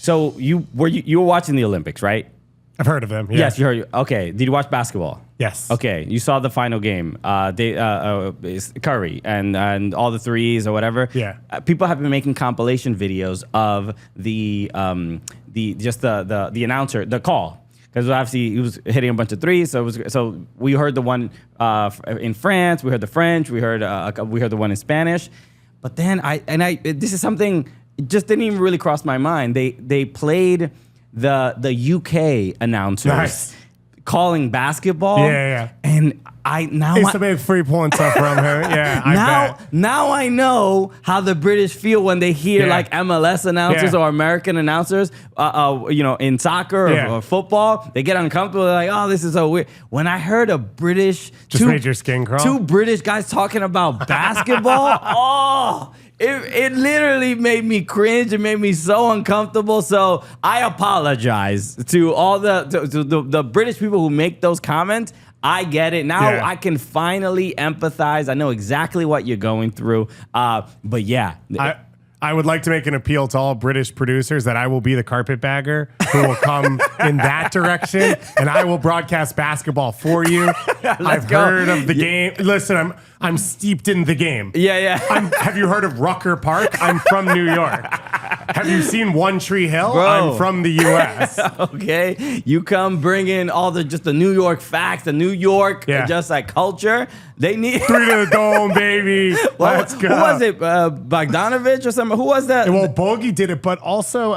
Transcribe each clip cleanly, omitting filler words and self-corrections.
So you were watching the Olympics, right? I've heard of them. Yeah. Yes, you heard. Okay. Did you watch basketball? Yes. Okay. You saw the final game. It's Curry and all the threes or whatever. Yeah. People have been making compilation videos of the announcer, the call. Because obviously he was hitting a bunch of threes, so we heard the one in France, we heard the French, we heard the one in Spanish, but then this is something it just didn't even really cross my mind. They played the UK announcers calling basketball, and it's a big free point stuff from her. Yeah, now I know how the British feel when they hear like MLS announcers or American announcers, in soccer or football. They get uncomfortable. They're like, oh, this is so weird. When I heard a British, made your skin crawl. Two British guys talking about basketball. It literally made me cringe. It made me so uncomfortable. So I apologize to all the British people who make those comments. I get it. Now I can finally empathize. I know exactly what you're going through. But yeah. I would like to make an appeal to all British producers that I will be the carpetbagger who will come in that direction, and I will broadcast basketball for you. I've heard of the game. Listen, I'm steeped in the game. Yeah. Have you heard of Rucker Park? I'm from New York. Have you seen One Tree Hill? Bro. I'm from the U.S. Okay, you come bring in all the New York facts, the New York just like culture. They need 3 to the dome, baby. Let's go. Who was it? Bogdanovich or something? Who was that? Well, Bogey did it, but also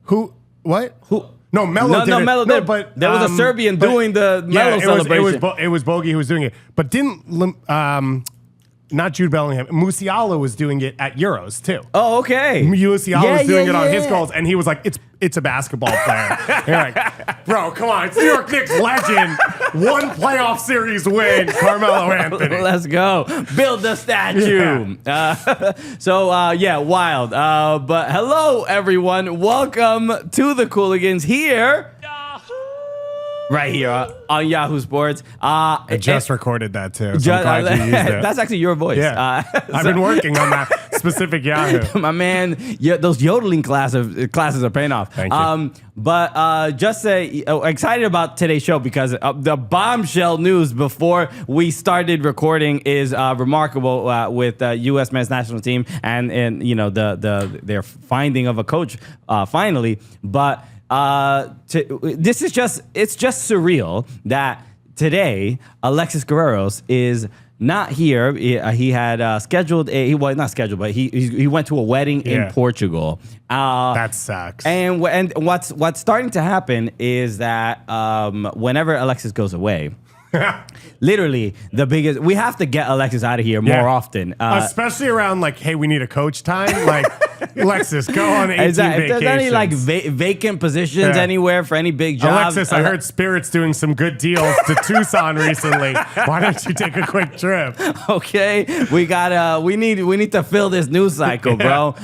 who? What? Who? No, Melo did it. Melo did it. But there was a Serbian doing the Melo celebration. It was Bogey who was doing it, but didn't not Jude Bellingham. Musiala was doing it at Euros too. Oh, okay. Musiala was doing it on his goals, and he was like, "It's a basketball player." You're like, bro, come on, it's New York Knicks legend, one playoff series win, Carmelo Anthony. Let's go, build the statue. Wild. But hello, everyone. Welcome to the Cooligans here. Right here on Yahoo Sports. I just recorded that too. So I'm glad you used it. That's actually your voice. Yeah. I've been working on that specific Yahoo. My man, those yodeling classes are paying off. Thank you. Excited about today's show because the bombshell news before we started recording is remarkable with U.S. men's national team and their finding of a coach finally, but. It's just surreal that today Alexis Guerreros is not here. He had scheduled he went to a wedding in Portugal. That sucks. And what's starting to happen is that whenever Alexis goes away. Literally the biggest. We have to get Alexis out of here more often, especially around like, hey, we need a coach time. Like, Alexis, go on 18 vacations. If there's any like vacant positions anywhere for any big jobs, Alexis, I heard Spirit's doing some good deals to Tucson recently. Why don't you take a quick trip? Okay, we need to fill this news cycle, bro.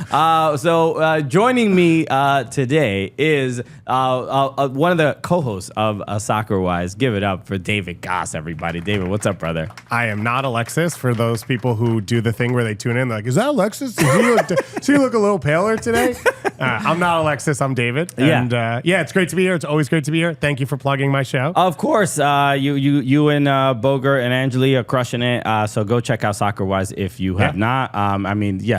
So joining me today is one of the co-hosts of Soccer Wise. Give it up for David Gass, everybody. David, what's up, brother? I am not Alexis. For those people who do the thing where they tune in, they're like, is that Alexis? Does he look a little paler today? I'm not Alexis. I'm David. And it's great to be here. It's always great to be here. Thank you for plugging my show. Of course. You and Boger and Angeli are crushing it. So go check out Soccer Wise if you have not.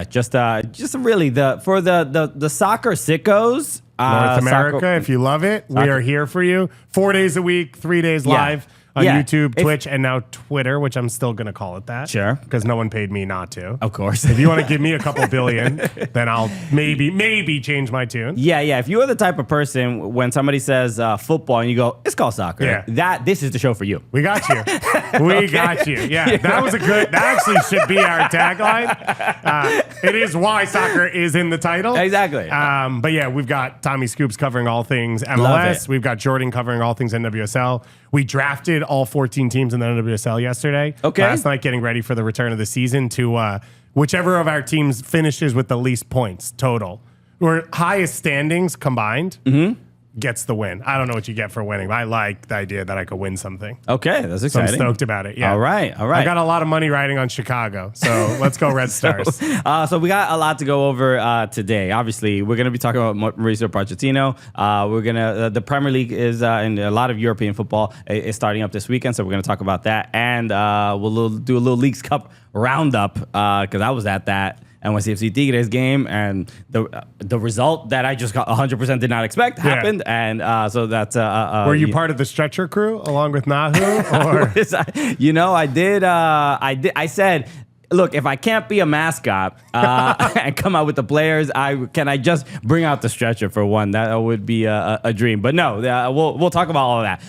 Just really for the soccer sickos. North America, if you love it, we are here for you. 4 days a week, 3 days live. On YouTube, Twitch, and now Twitter, which I'm still going to call it that. Sure. Because no one paid me not to. Of course. If you want to give me a couple billion, then I'll maybe change my tune. Yeah. If you are the type of person, when somebody says football and you go, it's called soccer, this is the show for you. We got you. We got you. Yeah, that actually should be our tagline. It is why soccer is in the title. Exactly. But yeah, we've got Tommy Scoops covering all things MLS. We've got Jordan covering all things NWSL. We drafted all 14 teams in the NWSL yesterday. Okay. Last night, getting ready for the return of the season to whichever of our teams finishes with the least points total. Or highest standings combined. Mm-hmm. gets the win. I don't know what you get for winning, but I like the idea that I could win something. Okay, that's So exciting. I'm stoked about it. Yeah. All right. I got a lot of money riding on Chicago, so let's go Red Stars. So we got a lot to go over today. Obviously, we're going to be talking about Mauricio Pochettino. We're going to the Premier League is and a lot of European football is starting up this weekend, so we're going to talk about that, and we'll do a little Leagues Cup roundup because I was at that NYCFC Tigres game, and the result that I just got 100% did not expect happened, and so that's Were you part of the stretcher crew along with Nahu? Or? You know, I did. I said, look, if I can't be a mascot and come out with the players, can I just bring out the stretcher for one? That would be a dream. But no, we'll talk about all of that.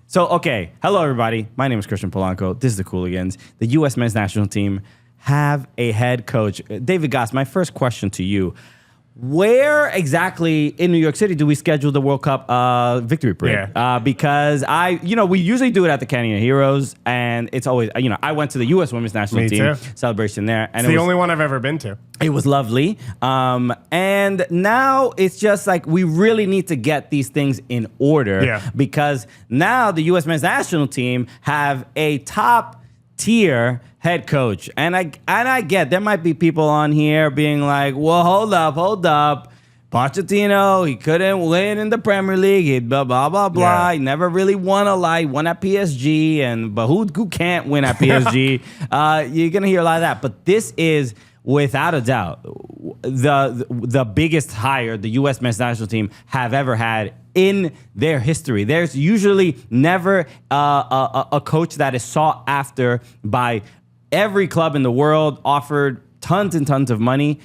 So, okay. Hello, everybody. My name is Christian Polanco. This is the Cooligans. The U.S. men's national team have a head coach. David Gass, my first question to you. Where exactly in New York City do we schedule the World Cup victory parade? Yeah. Because we usually do it at the Canyon of Heroes, and it's always, I went to the U.S. women's national Me team too. celebration there. And It's the only one I've ever been to. It was lovely. And now it's just like we really need to get these things in order because now the U.S. men's national team have a top tier head coach. And I get there might be people on here being like, well, hold up. Pochettino, he couldn't win in the Premier League. He blah, blah, blah, blah. Yeah. He never really won a lot. He won at PSG. But who can't win at PSG? You're going to hear a lot of that. But this is, without a doubt, the biggest hire the U.S. men's national team have ever had in their history. There's usually never a coach that is sought after by every club in the world, offered tons and tons of money,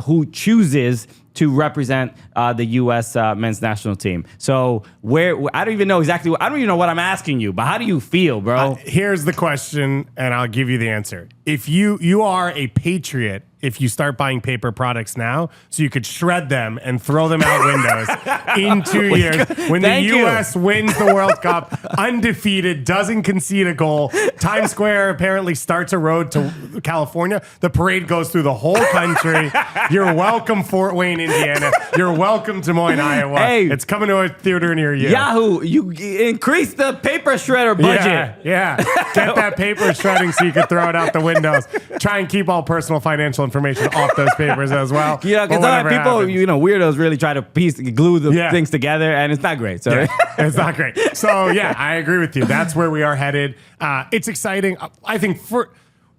who chooses to represent the U.S. men's national team. So I don't even know what I'm asking you, but how do you feel, bro? Here's the question, and I'll give you the answer. If you are a patriot, if you start buying paper products now, so you could shred them and throw them out windows in 2 years. When the U.S. wins the World Cup, undefeated, doesn't concede a goal, Times Square apparently starts a road to California. The parade goes through the whole country. You're welcome, Fort Wayne, Indiana. You're welcome, Des Moines, Iowa. Hey, it's coming to a theater near you. Yahoo, you increase the paper shredder budget. Yeah. Get that paper shredding so you can throw it out the windows. Try and keep all personal financial information off those papers as well. Yeah, because people, weirdos really try to glue the things together, and it's not great. So it's not great. So yeah, I agree with you. That's where we are headed. It's exciting. I think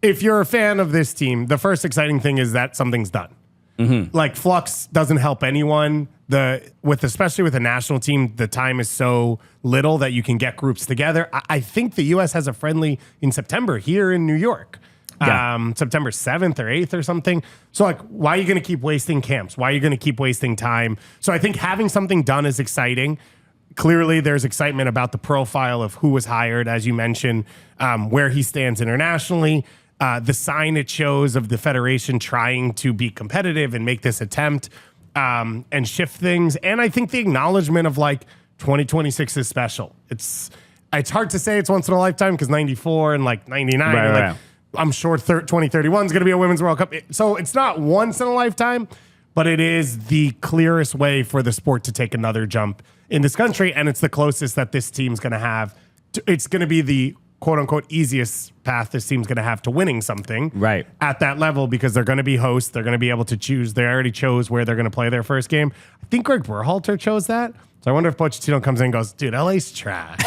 if you're a fan of this team, the first exciting thing is that something's done. Mm-hmm. Like flux doesn't help anyone. Especially with a national team, the time is so little that you can get groups together. I think the U.S. has a friendly in September here in New York. Yeah. September 7th or 8th or something. So like, why are you going to keep wasting camps? Why are you going to keep wasting time? So I think having something done is exciting. Clearly, there's excitement about the profile of who was hired, as you mentioned, where he stands internationally, the sign it shows of the federation trying to be competitive and make this attempt and shift things. And I think the acknowledgement of 2026 is special. It's hard to say it's once in a lifetime because 94 and 99 right. I'm sure 2031 is going to be a Women's World Cup. So it's not once in a lifetime, but it is the clearest way for the sport to take another jump in this country. And it's the closest that this team's going to have. It's going to be the quote unquote easiest path this team's going to have to winning something at that level because they're going to be hosts. They're going to be able to choose. They already chose where they're going to play their first game. I think Greg Berhalter chose that. So I wonder if Pochettino comes in and goes, dude, LA's trash.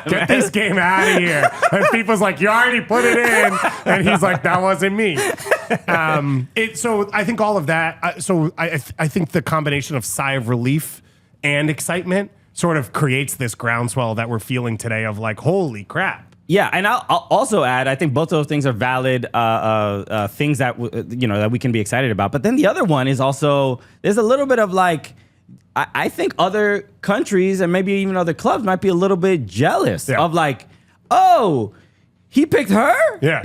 Get this game out of here. And people's like, you already put it in. And he's like, that wasn't me. So I think all of that. I think the combination of sigh of relief and excitement sort of creates this groundswell that we're feeling today of holy crap. Yeah, and I'll also add, I think both those things are valid things that that we can be excited about. But then the other one is also there's a little bit of I think other countries and maybe even other clubs might be a little bit jealous of oh, he picked her? Yeah.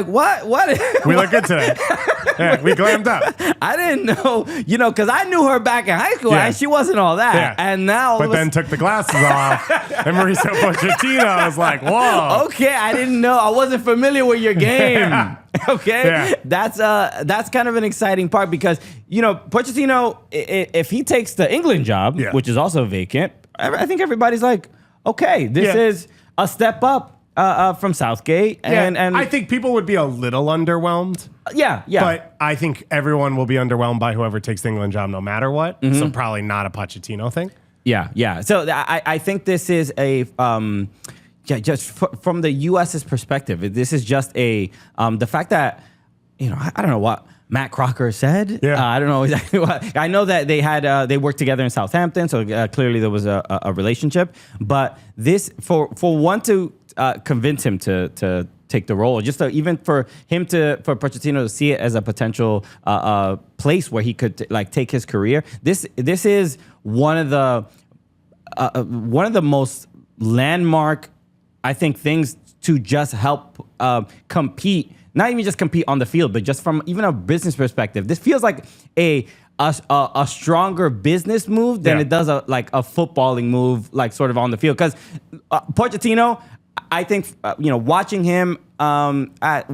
What? We look good today. Yeah, we glammed up. I didn't know, because I knew her back in high school and she wasn't all that. Yeah. And now... But then took the glasses off and Mauricio Pochettino was like, whoa. Okay, I didn't know. I wasn't familiar with your game. Okay, Yeah. That's kind of an exciting part because Pochettino, if he takes the England job, which is also vacant, I think everybody's like, okay, this is a step up from Southgate, and I think people would be a little underwhelmed. Yeah. But I think everyone will be underwhelmed by whoever takes the England job, no matter what. So probably not a Pochettino thing. Yeah. So I think this is a. Just from the U.S.'s perspective, this is just the fact that, I don't know what Matt Crocker said. Yeah. I don't know exactly what. I know that they worked together in Southampton, so clearly there was a relationship. But this, for one to convince him to take the role, just even for Pochettino to see it as a potential place where he could take his career. This is one of the most landmark, I think, things to just help compete, not even just compete on the field, but just from even a business perspective. This feels like a stronger business move than it does a footballing move, sort of on the field. Because Pochettino, I think, watching him at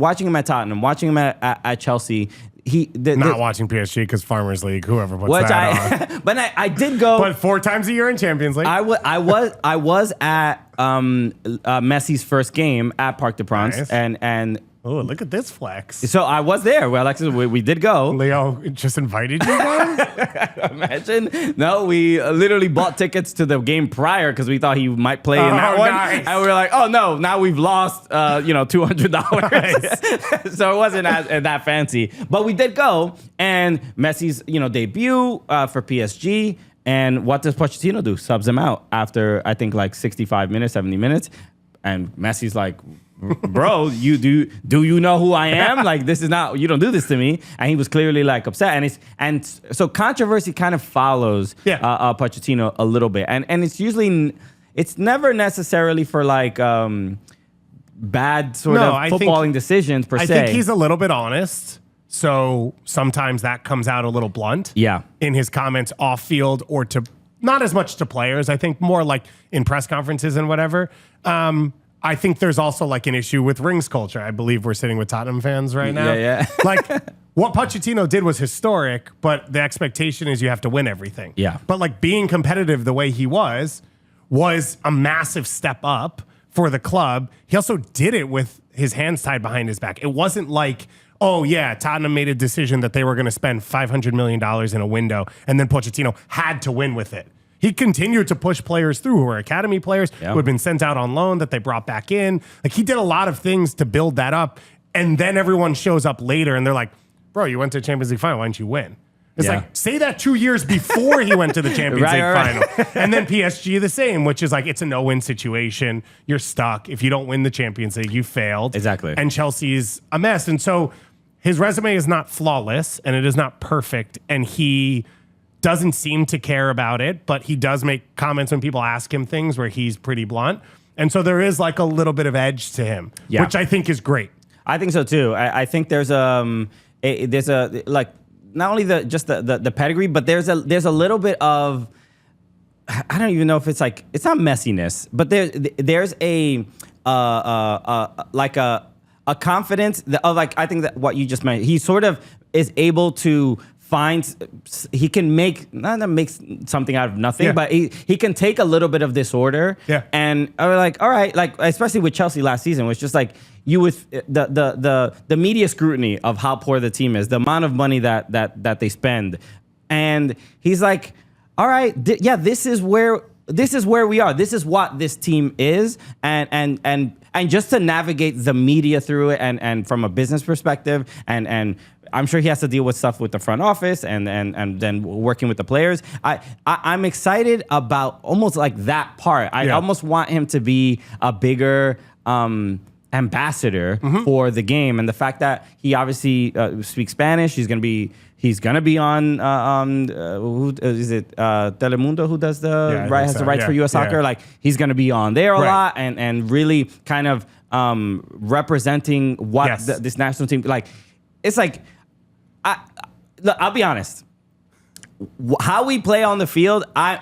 Tottenham, watching him at Chelsea. Not watching PSG because Farmers League, whoever puts that on. But I did go. But 4 times a year in Champions League. I was at Messi's first game at Parc des Princes, Nice. and oh, look at this flex. so I was there. Well, Alexis, we did go. Leo just invited you guys? Imagine. No, we literally bought tickets to the game prior because we thought he might play in that one. Nice. And we were like, oh no, now we've lost $200. So it wasn't that fancy. But we did go, and Messi's debut for PSG. And what does Pochettino do? Subs him out after, I think, 65 minutes, 70 minutes. And Messi's like, bro, you do you know who I am? This is not, you don't do this to me. And he was clearly upset. And so controversy kind of follows Pochettino a little bit. And it's never necessarily for bad sort of footballing decisions per se. I think he's a little bit honest. So sometimes that comes out a little blunt. Yeah. In his comments off field, or to not as much to players. I think more in press conferences and whatever. I think there's also an issue with rings culture. I believe we're sitting with Tottenham fans right now. Yeah. What Pochettino did was historic, but the expectation is you have to win everything. Yeah. But being competitive the way he was a massive step up for the club. He also did it with his hands tied behind his back. It wasn't oh yeah, Tottenham made a decision that they were going to spend $500 million in a window, and then Pochettino had to win with it. He continued to push players through who were academy players who had been sent out on loan that they brought back in. He did a lot of things to build that up, and then everyone shows up later and they're like, bro, you went to the Champions League final. Why didn't you win? It's say that 2 years before he went to the Champions League final. And then PSG the same, which is it's a no-win situation. You're stuck. If you don't win the Champions League, you failed. Exactly. And Chelsea's a mess. And so his resume is not flawless, and it is not perfect, and he doesn't seem to care about it, but he does make comments when people ask him things where he's pretty blunt. And so there is a little bit of edge to him, which I think is great. I think so too. I think there's not only the pedigree, but there's a little bit of, I don't even know if it's it's not messiness, but there's a confidence of I think that what you just mentioned, he sort of is able to he can make something out of nothing, but he can take a little bit of disorder. Yeah. And we're all right, especially with Chelsea last season, which just you with the media scrutiny of how poor the team is, the amount of money that they spend. And he's all right, this is where we are. This is what this team is. And just to navigate the media through it and from a business perspective, and I'm sure he has to deal with stuff with the front office and then working with the players. I'm excited about almost that part. I almost want him to be a bigger ambassador for the game, and the fact that he obviously speaks Spanish. He's gonna be on who is it? Telemundo, who does has the rights for U.S. soccer. He's gonna be on there a lot and really kind of representing what this national team it's I'll be honest. How we play on the field, I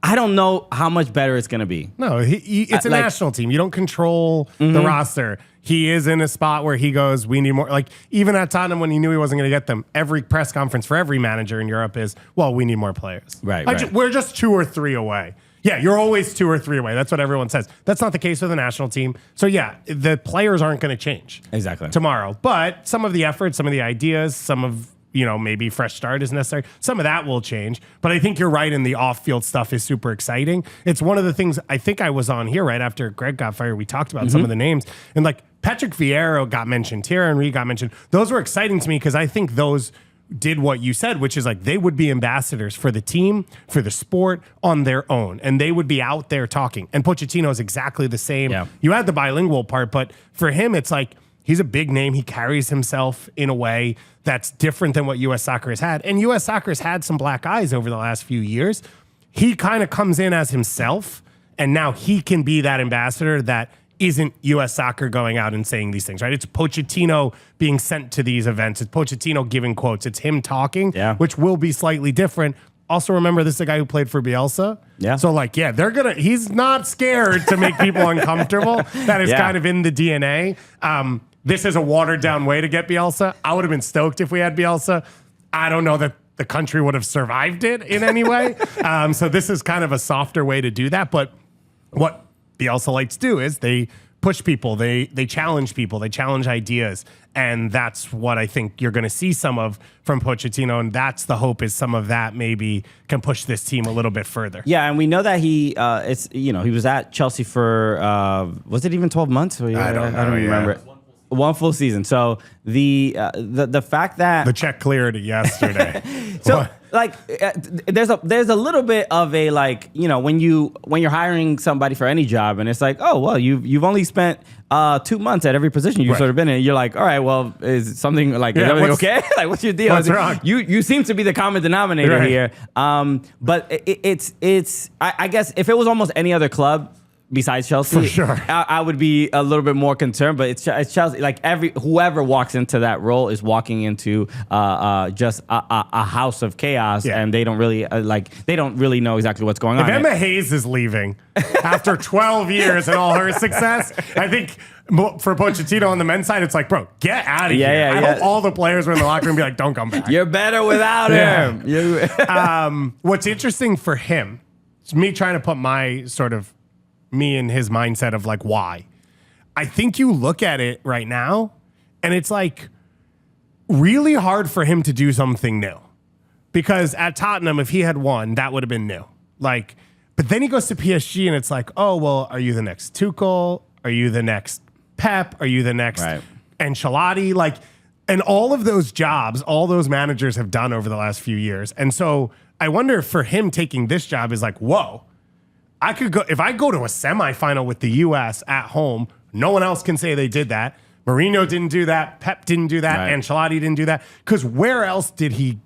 don't know how much better it's going to be. No, it's a national team. You don't control the roster. he is in a spot where he goes, we need more. Like, even at Tottenham, when he knew he wasn't going to get them, every press conference for every manager in Europe is, well, we need more players. Right. We're just 2 or 3 away. Yeah, you're always 2 or 3 away. That's what everyone says. That's not the case with the national team. So, yeah, the players aren't going to change tomorrow. But some of the effort, some of the ideas, some of, maybe fresh start is necessary. Some of that will change. But I think you're right, and the off-field stuff is super exciting. It's one of the things, I think I was on here right after Greg got fired. We talked about some of the names. And like Patrick Vieira got mentioned, Thierry Henry got mentioned. Those were exciting to me because I think those did what you said, which is like they would be ambassadors for the team, for the sport on their own. And they would be out there talking. And Pochettino is exactly the same. Yeah. You had the bilingual part, but for him, it's like he's a big name. He carries himself in a way that's different than what U.S. soccer has had. And U.S. soccer has had some black eyes over the last few years. He kind of comes in as himself, and now he can be that ambassador that isn't U.S. soccer going out and saying these things, right? It's Pochettino being sent to these events. It's Pochettino giving quotes. It's him talking, which will be slightly different. Also, remember, this is a guy who played for Bielsa. Yeah. So, he's not scared to make people uncomfortable. That is kind of in the DNA. This is a watered-down way to get Bielsa. I would have been stoked if we had Bielsa. I don't know that the country would have survived it in any way. So this is kind of a softer way to do that. But what Bielsa likes to do is they push people, they challenge people, they challenge ideas. And that's what I think you're going to see some of from Pochettino. And that's the hope, is some of that maybe can push this team a little bit further. Yeah, and we know that he he was at Chelsea for, was it even 12 months? I don't remember. One full season. So the fact that the check cleared yesterday. There's a little bit of a when you're hiring somebody for any job, and it's like, oh well, you've only spent 2 months at every position you've sort of been in. You're like, all right, well, is something is everything okay? Like, what's your deal? What's wrong? You seem to be the common denominator here. But I guess if it was almost any other club besides Chelsea, for sure, I would be a little bit more concerned. But it's Chelsea. Like whoever walks into that role is walking into just a house of chaos, and they don't really know exactly what's going on. If Emma Hayes is leaving after 12 years and all her success, I think for Pochettino on the men's side, it's like, bro, get out of here. I hope all the players were in the locker room and be like, don't come back. You're better without him. What's interesting for him, it's me trying to put me in his mindset of why. I think you look at it right now and it's really hard for him to do something new, because at Tottenham, if he had won, that would have been new. But then he goes to PSG and it's like, oh, well, are you the next Tuchel? Are you the next Pep? Are you the next Ancelotti? And all of those jobs, all those managers have done over the last few years. And so I wonder if for him taking this job is whoa, I could go, if I go to a semifinal with the U.S. at home, no one else can say they did that. Mourinho didn't do that. Pep didn't do that. Ancelotti didn't do that. Because where else did he,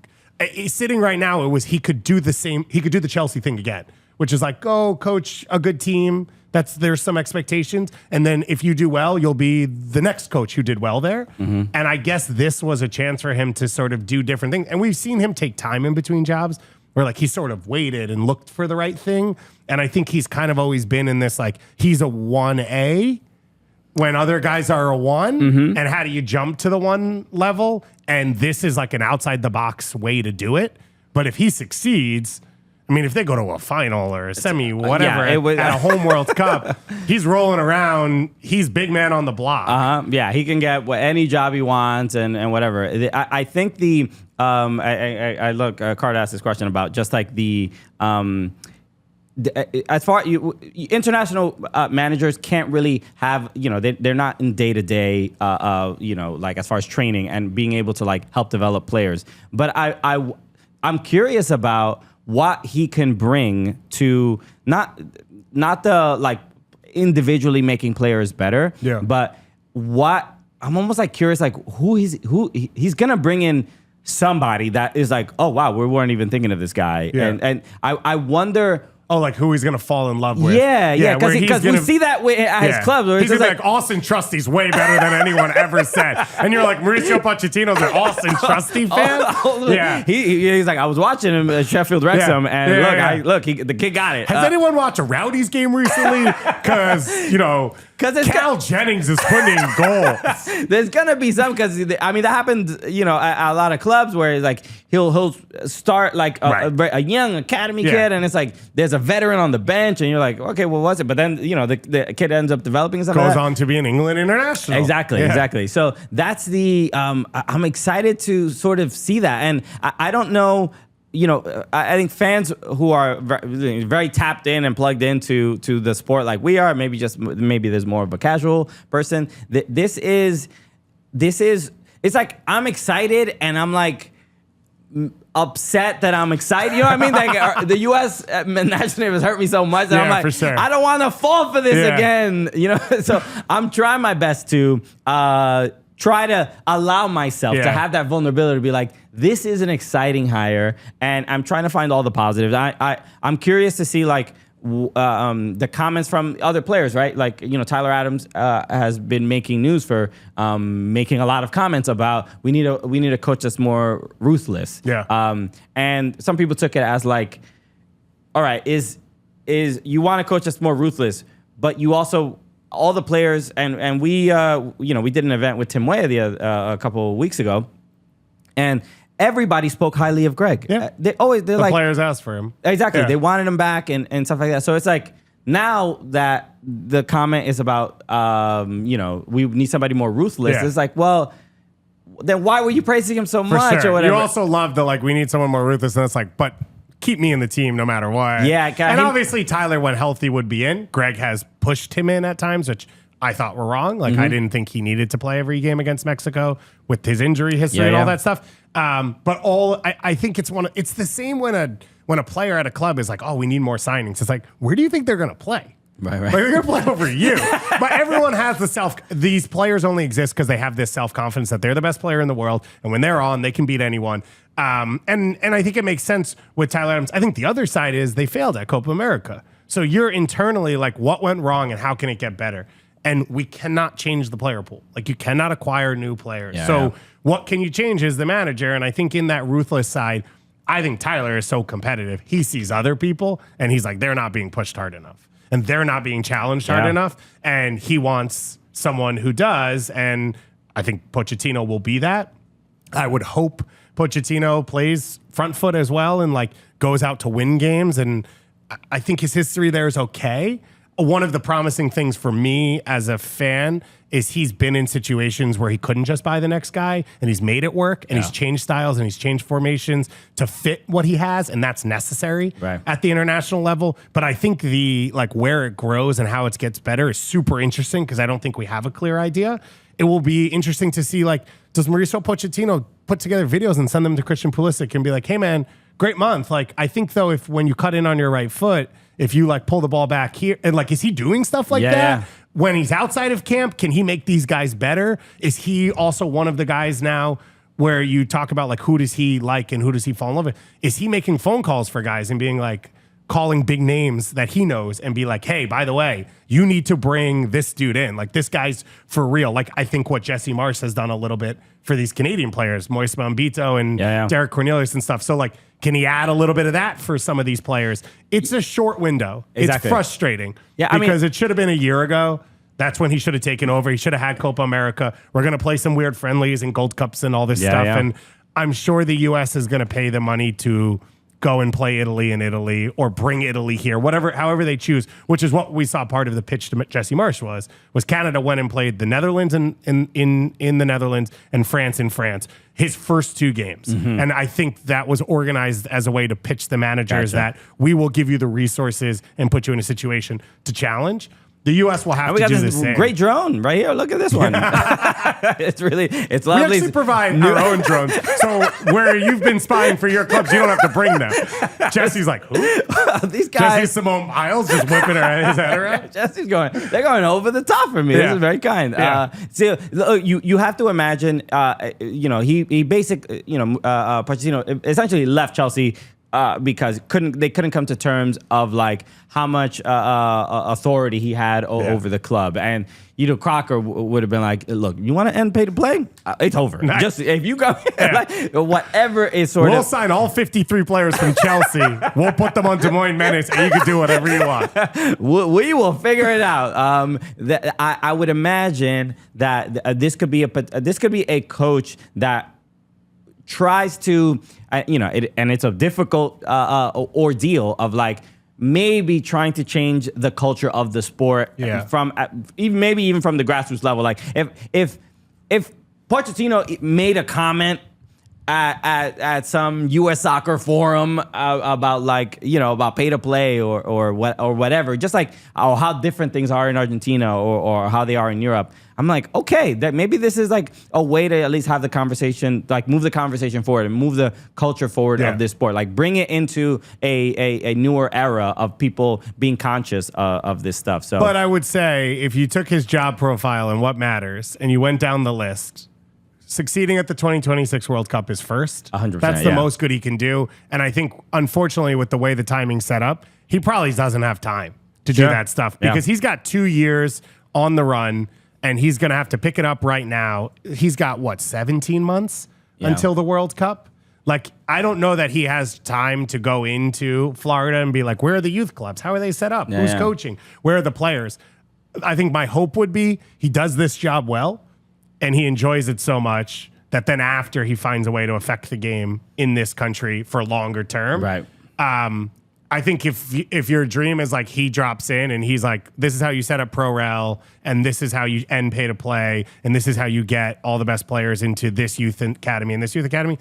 sitting right now, he could do the same, he could do the Chelsea thing again, which is go coach a good team. There's some expectations. And then if you do well, you'll be the next coach who did well there. Mm-hmm. And I guess this was a chance for him to sort of do different things. And we've seen him take time in between jobs, where he sort of waited and looked for the right thing. And I think he's kind of always been in this, he's a 1A when other guys are a 1. Mm-hmm. And how do you jump to the 1 level? And this is an outside the box way to do it. But if he succeeds, I mean, if they go to a final or a semi, whatever, at a home World Cup, he's rolling around. He's big man on the block. Yeah, he can get any job he wants and whatever. I think I look, Card asked this question about just as far international managers can't really have, they're not in day to day, as far as training and being able to help develop players. But I'm curious about what he can bring to not the individually making players better, but what I'm almost curious who he's gonna bring in somebody that is oh wow, we weren't even thinking of this guy, and I wonder. Oh, who he's going to fall in love with. Yeah, because we see that at his clubs. Where he's going to be Austin Trusty's way better than anyone ever said. And you're Mauricio Pochettino's an Austin Trusty fan? He's I was watching him at Sheffield Wrexham, and the kid got it. Has anyone watched a Rowdies game recently? Because, Because Cal Jennings is putting in goals. There's gonna be some because I mean that happened, at a lot of clubs where it's like he'll start like a young academy kid, and it's like there's a veteran on the bench, and you're like, okay, what was it? But then the kid ends up developing something. Goes on to be an England international. Exactly. So that's the I'm excited to sort of see that, and I don't know. I think fans who are very tapped in and plugged into the sport like we are, maybe there's more of a casual person. This is it's like I'm excited and I'm like upset that I'm excited. You know what I mean? Like the U.S. national team has hurt me so much that I'm like, for sure. I don't want to fall for this again. So I'm trying my best to try to allow myself to have that vulnerability to be like, this is an exciting hire, and I'm trying to find all the positives. I'm curious to see like the comments from other players, right? Like Tyler Adams has been making news for making a lot of comments about we need a coach that's more ruthless. And some people took it as like, all right, is you want a coach that's more ruthless, but you also all the players and we did an event with Tim Weah a couple of weeks ago, and everybody spoke highly of Greg. Yeah. The players asked for him. Exactly. Yeah. They wanted him back and stuff like that. So it's like now that the comment is about we need somebody more ruthless. It's like, well, then why were you praising him so much or whatever? You also love the we need someone more ruthless, and it's like, but keep me in the team no matter what. Yeah. And obviously Tyler, when healthy, would be in. Greg has pushed him in at times, which I thought were wrong. I didn't think he needed to play every game against Mexico with his injury history and all that stuff. But I think it's the same when a player at a club is like, oh, we need more signings. It's like, where do you think they're going to play? Right. Like, they're going to play over you. But everyone has these players only exist because they have this self-confidence that they're the best player in the world. And when they're on, they can beat anyone. And I think it makes sense with Tyler Adams. I think the other side is they failed at Copa America. So you're internally like, what went wrong and how can it get better? And we cannot change the player pool. Like, you cannot acquire new players. What can you change is the manager. And I think in that ruthless side, I think Tyler is so competitive. He sees other people and he's like, they're not being pushed hard enough. And they're not being challenged hard enough. And he wants someone who does. And I think Pochettino will be that. I would hope Pochettino plays front foot as well and goes out to win games. And I think his history there is okay. One of the promising things for me as a fan is he's been in situations where he couldn't just buy the next guy, and he's made it work, and he's changed styles and he's changed formations to fit what he has, and that's necessary at the international level. But I think the where it grows and how it gets better is super interesting because I don't think we have a clear idea. It will be interesting to see does Mauricio Pochettino put together videos and send them to Christian Pulisic and be like, hey man, great month. I think though if when you cut in on your right foot, if you pull the ball back here, and is he doing stuff that? Yeah. When he's outside of camp, can he make these guys better? Is he also one of the guys now where you talk about who does he like and who does he fall in love with? Is he making phone calls for guys and being calling big names that he knows and be like, hey, by the way, you need to bring this dude in. This guy's for real. I think what Jesse Marsh has done a little bit for these Canadian players, Moise Mbito and Derek Cornelius and stuff. So can he add a little bit of that for some of these players? It's a short window. Exactly. It's frustrating because it should have been a year ago. That's when he should have taken over. He should have had Copa America. We're going to play some weird friendlies and Gold Cups and all this stuff. Yeah. And I'm sure the U.S. is going to pay the money to go and play Italy in Italy or bring Italy here, however they choose, which is what we saw part of the pitch to Jesse Marsh was Canada went and played the Netherlands in the Netherlands and France in France, his first two games. Mm-hmm. And I think that was organized as a way to pitch the managers that we will give you the resources and put you in a situation to challenge. The U.S. will have to do the same. Great drone right here. Look at this one. It's lovely. We actually provide our own drones. So where you've been spying for your clubs, you don't have to bring them. Jesse's like, who? These guys. Jesse Simone Biles just whipping his head around. Jesse's they're going over the top for me. This is very kind. You have to imagine, he basically, Pochettino essentially left Chelsea because they couldn't come to terms of like how much authority he had over the club. And Crocker would have been like, look, you want to end pay to play? It's over. Nice. Just if you go, like, whatever is we'll sign all 53 players from Chelsea. We'll put them on Des Moines Menace, and you can do whatever you want. We will figure it out. I would imagine that this could be a coach that tries to, and it's a difficult ordeal of like maybe trying to change the culture of the sport from even from the grassroots level. Like if Pochettino made a comment at some U.S. soccer forum about about pay to play or whatever, just like how different things are in Argentina or how they are in Europe. I'm like, okay, that maybe this is like a way to at least have the conversation, like move the conversation forward and move the culture forward of this sport, like bring it into a newer era of people being conscious of this stuff. So, but I would say if you took his job profile and what matters and you went down the list, succeeding at the 2026 World Cup is first. 100%. That's the most good he can do. And I think, unfortunately, with the way the timing's set up, he probably doesn't have time to do that stuff because he's got 2 years on the run and he's going to have to pick it up right now. He's got, 17 months until the World Cup? Like, I don't know that he has time to go into Florida and be like, where are the youth clubs? How are they set up? Who's coaching? Where are the players? I think my hope would be he does this job well and he enjoys it so much that then after he finds a way to affect the game in this country for longer term. Right. I think if your dream is like he drops in and he's like, this is how you set up ProRel and this is how you end pay to play and this is how you get all the best players into this youth academy and this youth academy,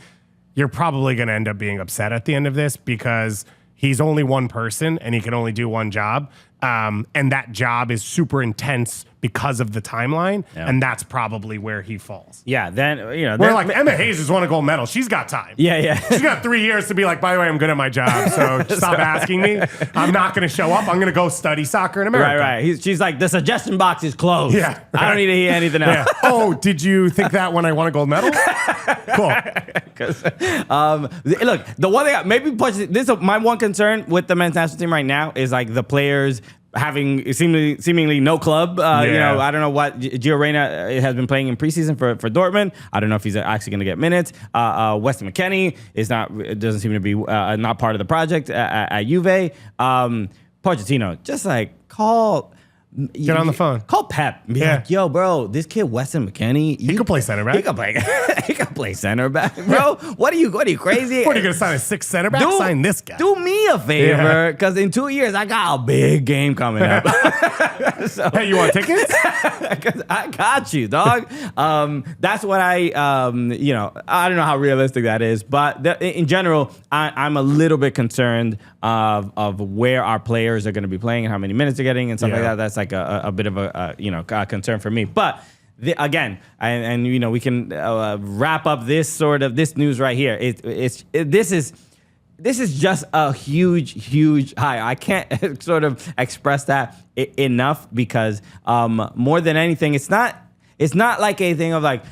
you're probably going to end up being upset at the end of this because he's only one person and he can only do one job. And that job is super intense because of the timeline, and that's probably where he falls. Yeah, then we're like Emma Hayes has won a gold medal. She's got time. Yeah. She's got 3 years to be like, by the way, I'm good at my job, so stop asking me. I'm not going to show up. I'm going to go study soccer in America. Right. She's like, the suggestion box is closed. Yeah, right. I don't need to hear anything else. Yeah. Oh, did you think that when I won a gold medal? Cool. Look, the one thing maybe my one concern with the men's national team right now is like the players having seemingly no club. I don't know what Gio Reyna has been playing in preseason for Dortmund. I don't know if he's actually going to get minutes. Weston McKennie doesn't seem to be not part of the project at Juve. Pochettino, just like get on the phone. Call Pep. Be like, yo, bro, this kid Weston McKennie, he could play center back. He could play center back, bro. What are you crazy? What are you gonna sign a 6th center back? Sign this guy. Do me a favor, because in 2 years I got a big game coming up. Hey, you want tickets? Because I got you, dog. That's what I don't know how realistic that is, but in general, I'm a little bit concerned of where our players are going to be playing and how many minutes they're getting and stuff like that. That's like a bit of a concern for me. But again, and we can wrap up this news right here. This is just a huge high. I can't sort of express that enough because more than anything, it's not like a thing of like,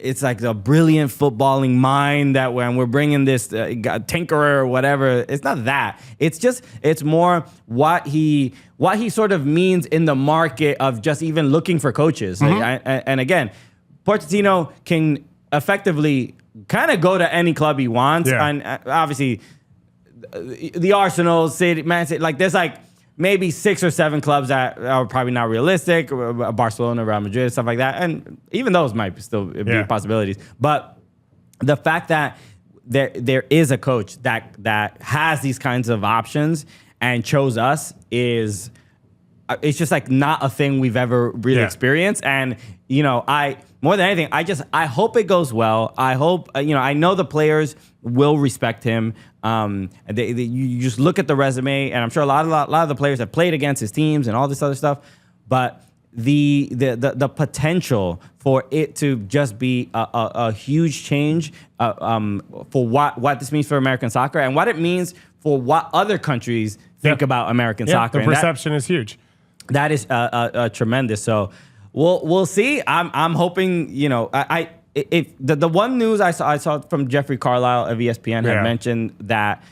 it's like a brilliant footballing mind that when we're bringing this tinkerer or whatever, it's not that. It's more what he sort of means in the market of just even looking for coaches. Mm-hmm. And again, Pochettino can effectively kind of go to any club he wants. Yeah. And obviously the Arsenal, City, Man City, like there's like maybe 6 or 7 clubs that are probably not realistic, Barcelona, Real Madrid, stuff like that. And even those might still be possibilities. But the fact that there is a coach that has these kinds of options and chose us it's just like not a thing we've ever really experienced. And, more than anything, I hope it goes well. I hope, I know the players will respect him. You just look at the resume, and I'm sure a lot of the players have played against his teams and all this other stuff. But the potential for it to just be a huge change for what this means for American soccer and what it means for what other countries think about American soccer. The perception is huge. That is tremendous. So we'll see. I'm hoping, if the one news I saw from Jeffrey Carlisle of ESPN had mentioned that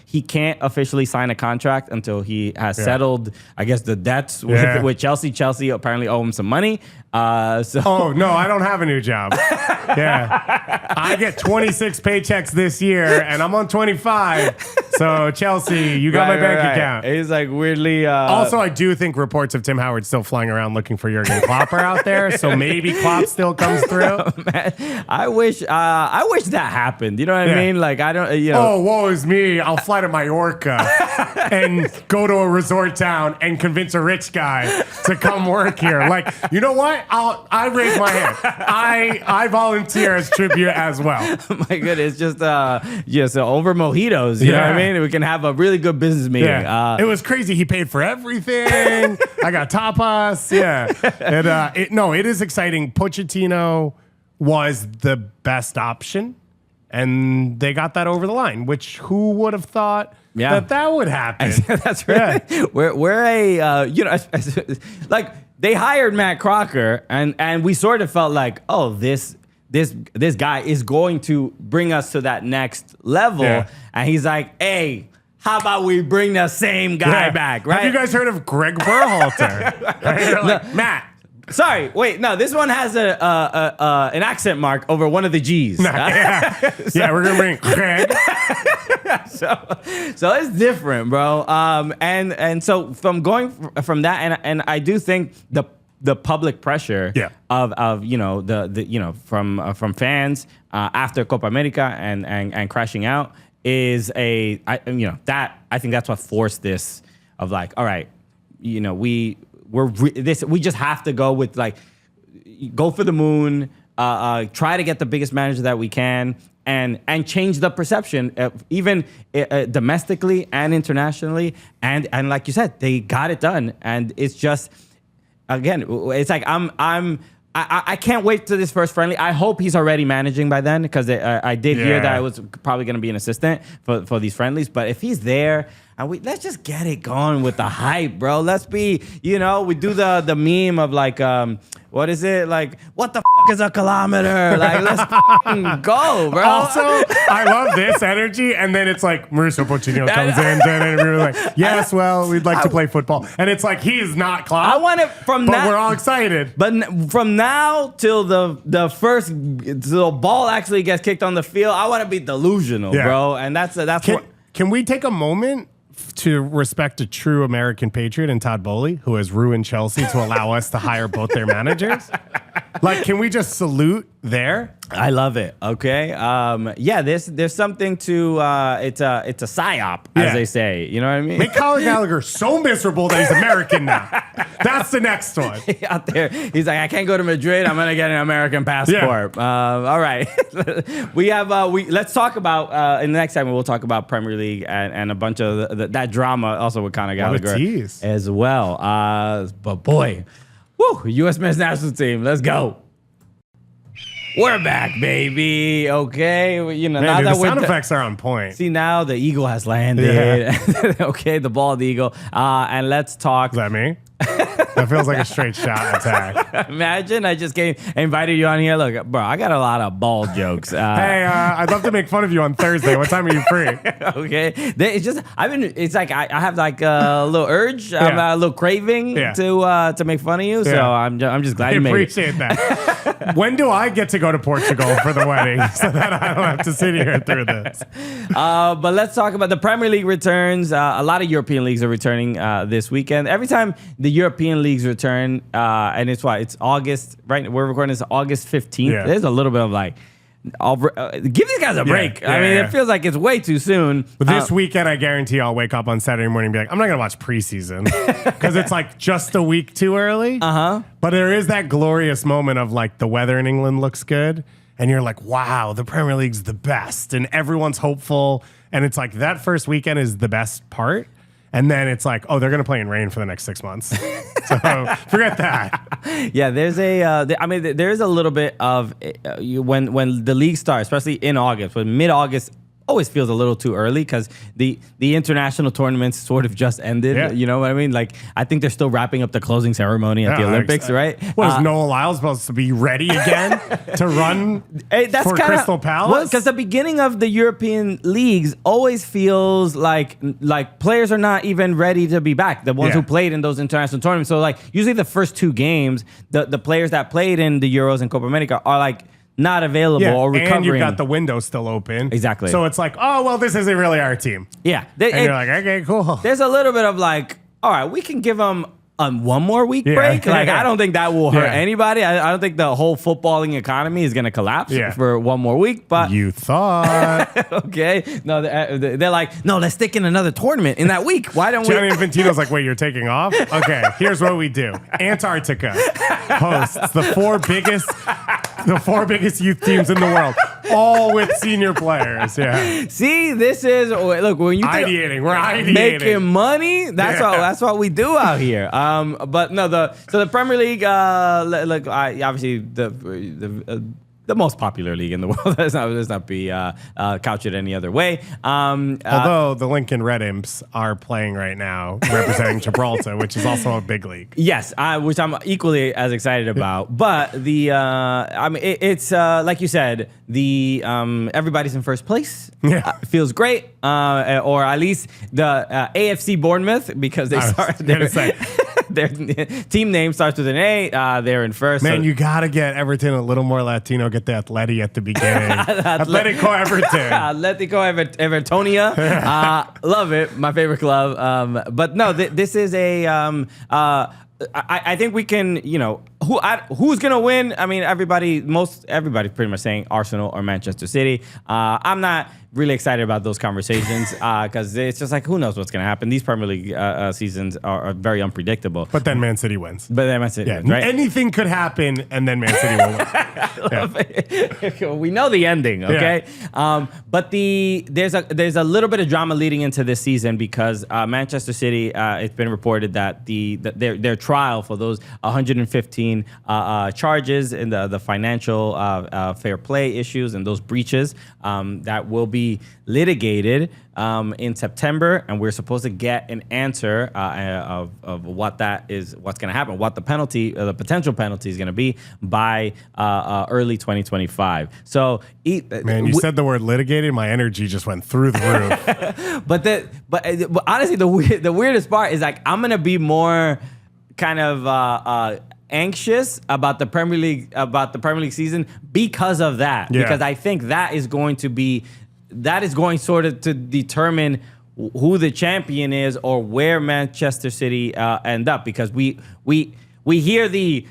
He can't officially sign a contract until he has settled, I guess, the debts with Chelsea. Chelsea apparently owe him some money. Oh, no, I don't have a new job. I get 26 paychecks this year, and I'm on 25. So, Chelsea, you got my bank account. He's like weirdly... Also, I do think reports of Tim Howard still flying around looking for Jurgen Klopp are out there, so maybe Klopp still comes through. Man, I wish that happened. You know what I mean? Like, I don't... Oh, woe is me. I'll fly to Mallorca and go to a resort town and convince a rich guy to come work here. Like, you know what? I raise my hand. I volunteer as tribute as well. My goodness, just over mojitos. You know what I mean? We can have a really good business meeting. Yeah. It was crazy. He paid for everything. I got tapas. Yeah. It is exciting. Pochettino was the best option, and they got that over the line. Which who would have thought that would happen? That's right. Yeah. We're a like. They hired Matt Crocker, and we sort of felt like, oh, this guy is going to bring us to that next level. Yeah. And he's like, hey, how about we bring the same guy back, right? Have you guys heard of Greg Berhalter? Like, Matt. Sorry, wait, no, this one has an accent mark over one of the G's. Yeah, we're going to bring Greg. So it's different, bro. And so from that, and I do think the public pressure of from fans after Copa America and crashing out is I think that's what forced this of like, all right, we just have to go with like, go for the moon, try to get the biggest manager that we can, and change the perception, even domestically and internationally. And like you said, they got it done. And it's just, again, it's like I can't wait to this first friendly. I hope he's already managing by then, because I did hear that I was probably going to be an assistant for these friendlies. But if he's there, and let's just get it going with the hype, bro. Let's be, we do the meme of like, what is it? Like, what the is a kilometer? Like, let's go, bro. Also, I love this energy. And then it's like Mauricio Pochettino comes in and we're like, yes, well, we'd like to play football. And it's like, he's not Klopp. I want it from but we're all excited. But from now till till the ball actually gets kicked on the field, I want to be delusional, bro. And that's what. Can we take a moment to respect a true American patriot in Todd Bowley, who has ruined Chelsea to allow us to hire both their managers? Like, can we just salute there? I love it. Okay. There's something to it's a psyop, as they say. You know what I mean? Make Connor Gallagher so miserable that he's American now. That's the next one. Out there, he's like, I can't go to Madrid. I'm gonna get an American passport. All right. Let's talk about in the next segment. We'll talk about Premier League and a bunch of that drama also with Connor Gallagher as well. But boy, U.S. men's national team. Let's go. We're back, baby. Okay, Man, now dude, that the sound effects are on point. See, now the eagle has landed. Okay, the ball of the eagle. And let's talk. Is that me? That feels like a straight shot attack. Imagine I just invited you on here. Look, bro, I got a lot of ball jokes. Hey, I'd love to make fun of you on Thursday. What time are you free? Okay, it's just it's like I have like a little urge, a little craving to make fun of you. So I'm just glad you made it. Appreciate that. When do I get to go to Portugal for the wedding so that I don't have to sit here through this? But let's talk about the Premier League returns. A lot of European leagues are returning this weekend. Every time the European leagues return, and it's August, right? We're recording this August 15th. Yeah. There's a little bit of like, give these guys a break. Yeah, I mean, it feels like it's way too soon. But this weekend, I guarantee I'll wake up on Saturday morning and be like, I'm not going to watch preseason because it's like just a week too early. But there is that glorious moment of like the weather in England looks good. And you're like, wow, the Premier League's the best. And everyone's hopeful. And it's like that first weekend is the best part. And then it's like, oh, they're going to play in rain for the next 6 months. So forget that. Yeah, there's there's a little bit of when the league starts, especially in August, when mid-August always feels a little too early because the international tournaments sort of just ended. Yeah. You know what I mean? Like, I think they're still wrapping up the closing ceremony at the Olympics, right? Was Noah Lyles supposed to be ready again to run for Crystal Palace? Because the beginning of the European leagues always feels like players are not even ready to be back. The ones who played in those international tournaments. So like usually the first two games, the players that played in the Euros and Copa America are like not available or recovering. And you've got the window still open. Exactly. So it's like, oh, well, this isn't really our team. Yeah. And you're like, okay, cool. There's a little bit of like, all right, we can give them one more week break. Like, I don't think that will hurt anybody. I don't think the whole footballing economy is going to collapse for one more week. But you thought. Okay. No, they're like, no, let's stick in another tournament in that week. Why don't Gianni Infantino's like, wait, you're taking off? Okay, here's what we do. Antarctica hosts the four biggest youth teams in the world, all with senior players. Yeah. See, this is look when you we're ideating, making money. That's what we do out here. But no, the Premier League, obviously the most popular league in the world. Let's not be couch it any other way. Although the Lincoln Red Imps are playing right now, representing Gibraltar, which is also a big league. Yes, which I'm equally as excited about. But it's like you said, the everybody's in first place. Yeah, feels great. Or at least the AFC Bournemouth, because they started. Their team name starts with an A. They're in first. Man, you got to get Everton a little more Latino. Get the Atleti at the beginning. Atletico Everton. Atletico Evertonia. Love it. My favorite club. But no, this is a... I think we can, who's going to win? I mean, everybody's pretty much saying Arsenal or Manchester City. I'm not really excited about those conversations because it's just like, who knows what's going to happen? These Premier League seasons are very unpredictable. But then Man City wins. Wins, right? Anything could happen, and then Man City will win. We know the ending, okay? Yeah. But there's a little bit of drama leading into this season because Manchester City, it's been reported that their trial for those 115 charges in the financial fair play issues and those breaches that will be litigated in September, and we're supposed to get an answer of what that is, what's going to happen, what the potential penalty is going to be by early 2025. So, man, you said the word litigated, my energy just went through the roof. but honestly, the weirdest part is like I'm going to be more kind of anxious about the Premier League season because of that. Yeah. Because I think that is going sort of to determine who the champion is or where Manchester City end up. Because we hear they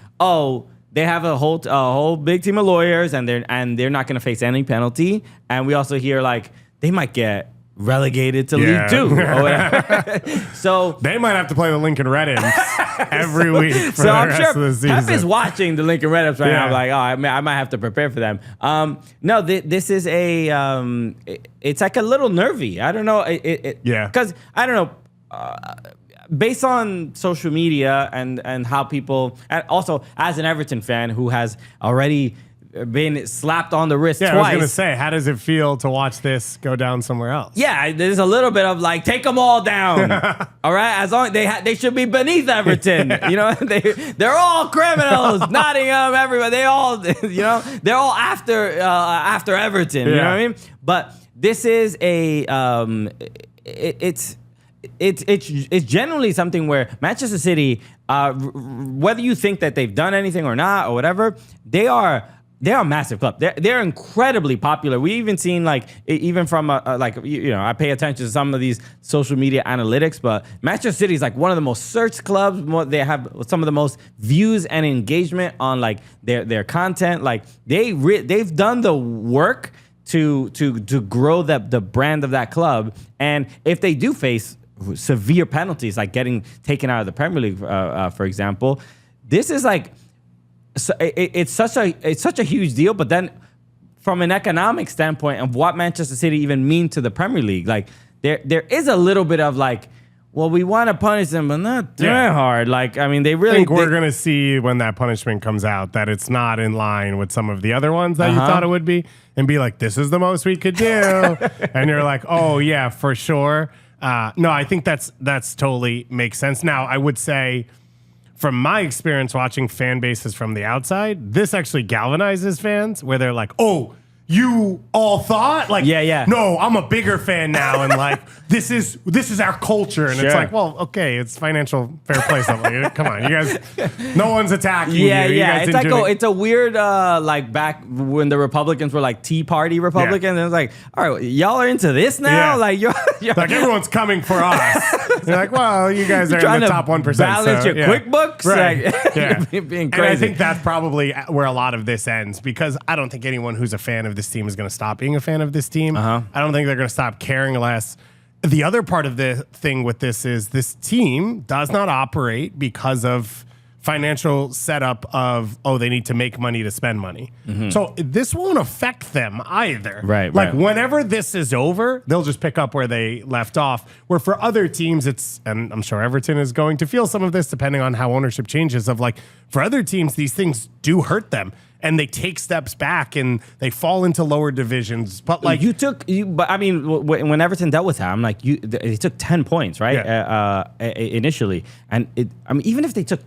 have a whole big team of lawyers and they're not going to face any penalty, and we also hear like they might get relegated to League 2 or whatever. So they might have to play the Lincoln Red Imps every week for the rest of the season. Pep is watching the Lincoln Red Imps right now. I'm like, I might have to prepare for them. No, this is it's like a little nervy. I don't know. Because I don't know. Based on social media and how people, and also as an Everton fan who has already been slapped on the wrist twice. I was going to say, how does it feel to watch this go down somewhere else? Yeah, there's a little bit of like, take them all down. All right? As long they should be beneath Everton. They're all criminals. Nottingham, everybody. They all, they're all after Everton. You know what I mean? But this is it's generally something where Manchester City, whether you think that they've done anything or not or whatever, they're a massive club. They're incredibly popular. We even seen even from I pay attention to some of these social media analytics, but Manchester City is like one of the most searched clubs. They have some of the most views and engagement on like their content. Like they've done the work to grow the brand of that club. And if they do face severe penalties, like getting taken out of the Premier League, for example, this is like. So it's such a huge deal, but then from an economic standpoint of what Manchester City even mean to the Premier League, like there is a little bit of like, well, we want to punish them, but not that hard. Like, I mean, they I really think we're going to see when that punishment comes out that it's not in line with some of the other ones that you thought it would be, and be like, this is the most we could do. And you're like, oh, yeah, for sure. No, I think that's totally makes sense. Now, I would say, from my experience watching fan bases from the outside, this actually galvanizes fans where they're like, oh, you all thought? Like, no, I'm a bigger fan now. And like, this is our culture. And it's like, well, okay, it's financial fair play. Something. Come on, you guys, no one's attacking you. You guys it's like, it's a weird, like back when the Republicans were like Tea Party Republicans. And it's like, all right, y'all are into this now? Like, you're like, everyone's coming for us. You're like, well, you guys are in the top 1%. Balance your QuickBooks? Right. Like, being crazy. And I think that's probably where a lot of this ends, because I don't think anyone who's a fan of this team is going to stop being a fan of this team. I don't think they're going to stop caring less. The other part of the thing with this is this team does not operate because of financial setup of, oh, they need to make money to spend money. So this won't affect them either. Like whenever this is over, they'll just pick up where they left off. Where for other teams, and I'm sure Everton is going to feel some of this depending on how ownership changes, of like, for other teams, these things do hurt them. And they take steps back and they fall into lower divisions. But like but I mean, when Everton dealt with them, like they took 10 points, right? Initially, and I mean, even if they took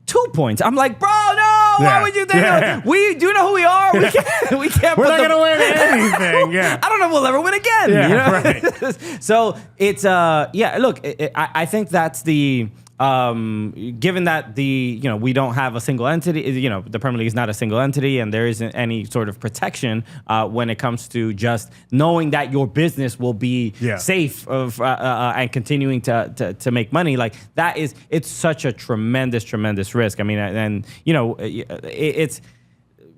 2 points, I'm like, bro, no, why would you think? We do know who we are. We can't. We're not gonna win anything. I don't know if we'll ever win again. You know? Right. So it's look, I think that's the. Given that we don't have a single entity, the Premier League is not a single entity, and there isn't any sort of protection when it comes to just knowing that your business will be safe and continuing to make money. Like that it's such a tremendous risk. I mean, and it's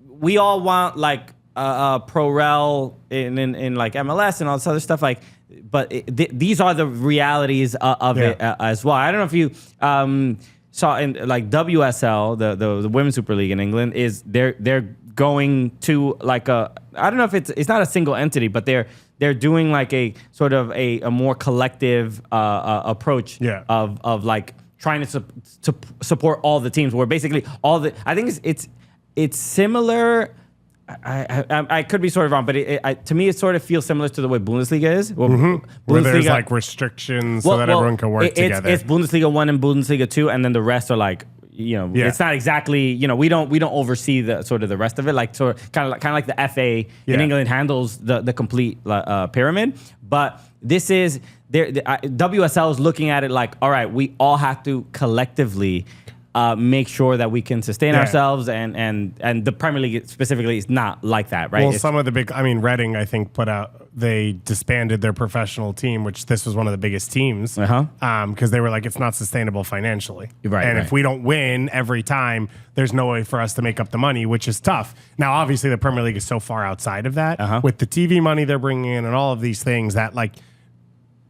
we all want like pro-rel in like MLS and all this other stuff, like. But these are the realities of it as well. I don't know if you saw in like WSL, the Women's Super League in England, is they're going to like I don't know if it's not a single entity, but they're doing like a sort of a more collective approach of like trying to support all the teams, where basically I think it's similar. I could be sort of wrong, but to me, it sort of feels similar to the way Bundesliga is. Where there's like restrictions so that everyone can work together. It's Bundesliga 1 and Bundesliga 2, and then the rest are like, it's not exactly, we don't oversee the sort of the rest of it. Like kind of like the FA in England handles the complete pyramid. But this is WSL is looking at it like, all right, we all have to collectively make sure that we can sustain ourselves, and the Premier League specifically is not like that, right? Well, some of the big, Reading, I think, they disbanded their professional team, which this was one of the biggest teams, because they were like, it's not sustainable financially. And if we don't win every time, there's no way for us to make up the money, which is tough. Now, obviously, the Premier League is so far outside of that, with the TV money they're bringing in and all of these things, that like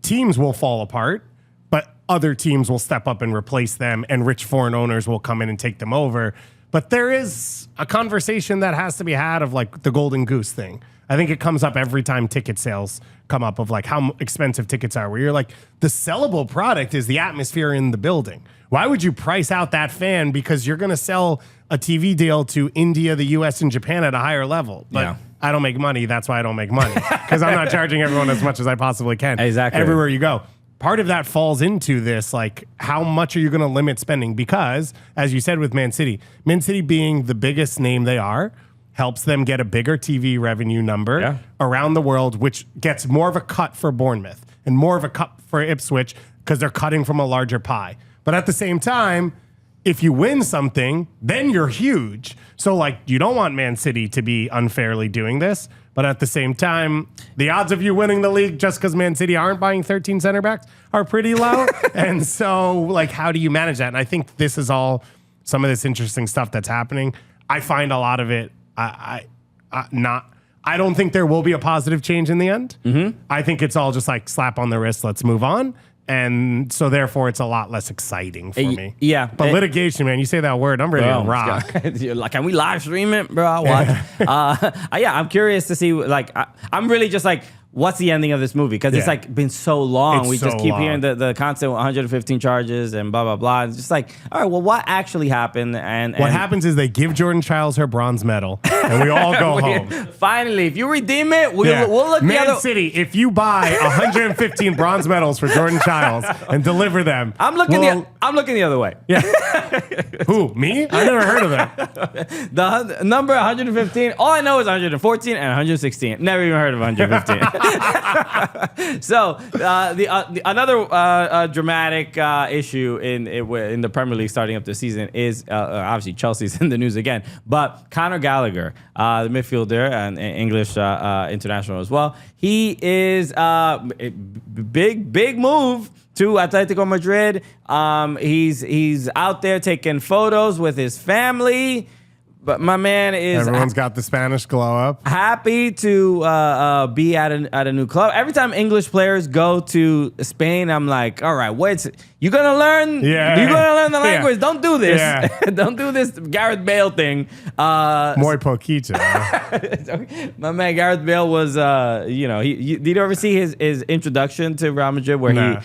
teams will fall apart, but other teams will step up and replace them, and rich foreign owners will come in and take them over. But there is a conversation that has to be had of like the golden goose thing. I think it comes up every time ticket sales come up, of like how expensive tickets are, where you're like, the sellable product is the atmosphere in the building. Why would you price out that fan? Because you're going to sell a TV deal to India, the US, and Japan at a higher level. But I don't make money. That's why I don't make money, because I'm not charging everyone as much as I possibly can. Exactly. Everywhere you go. Part of that falls into this, like, how much are you going to limit spending? Because, as you said with Man City being the biggest name they are, helps them get a bigger TV revenue number around the world, which gets more of a cut for Bournemouth and more of a cut for Ipswich, because they're cutting from a larger pie. But at the same time, if you win something, then you're huge. So, like, you don't want Man City to be unfairly doing this. But at the same time, the odds of you winning the league just because Man City aren't buying 13 center backs are pretty low. And so, like, how do you manage that? And I think this is all some of this interesting stuff that's happening. I find a lot of it, I don't think there will be a positive change in the end. I think it's all just like slap on the wrist, let's move on. And so, therefore, it's a lot less exciting for me. Yeah. But litigation, man, you say that word, I'm ready to rock. Like, can we live stream it, bro? I'll watch. I'm curious to see, like, I'm really just like, what's the ending of this movie? Because it's like been so long. We just keep hearing the constant 115 charges and blah, blah, blah. It's just like, all right, well, what actually happened? And what happens is they give Jordan Childs her bronze medal and we all go home. Finally, if you redeem it, we'll look Man the other City, if you buy 115 bronze medals for Jordan Childs and deliver them. I'm looking the other way. Yeah. Who? Me? I never heard of that. The number 115, all I know is 114 and 116. Never even heard of 115. So another dramatic issue in the Premier League starting up the season is obviously Chelsea's in the news again, but Connor Gallagher, the midfielder and English international as well, he is big move to Atletico Madrid. He's out there taking photos with his family. But my man is everyone's got the Spanish glow up. Happy to be at a new club. Every time English players go to Spain, I'm like, all right, you gonna learn? Yeah, you gonna learn the language? Don't do this. Yeah. Don't do this Gareth Bale thing. Muy poquito. My man Gareth Bale was, did you ever see his introduction to Real Madrid where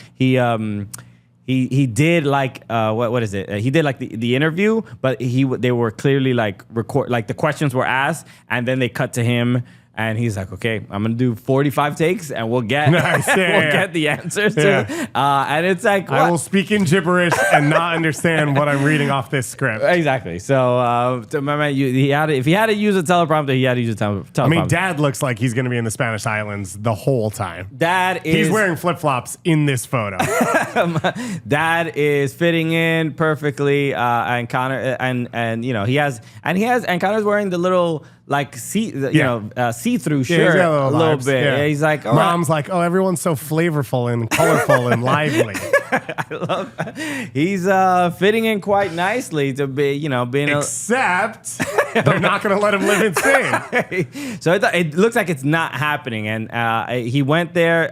he did like what is it? He did like the interview, but they were clearly like the questions were asked, and then they cut to him, and he's like, "Okay, I'm gonna do 45 takes, and we'll get get the answers." And it's like, I will speak in gibberish and not understand what I'm reading off this script. Exactly. So, my man, if he had to use a teleprompter, he had to use a teleprompter. I mean, Dad looks like he's gonna be in the Spanish islands the whole time. He's wearing flip flops in this photo. Dad is fitting in perfectly, and Connor and Connor's wearing the little see-through shirt a little bit. Yeah. He's like, all Mom's like, oh, everyone's so flavorful and colorful and lively. I love that. He's fitting in quite nicely to be, being except they're not going to let him live in Spain. So it looks like it's not happening. And he went there,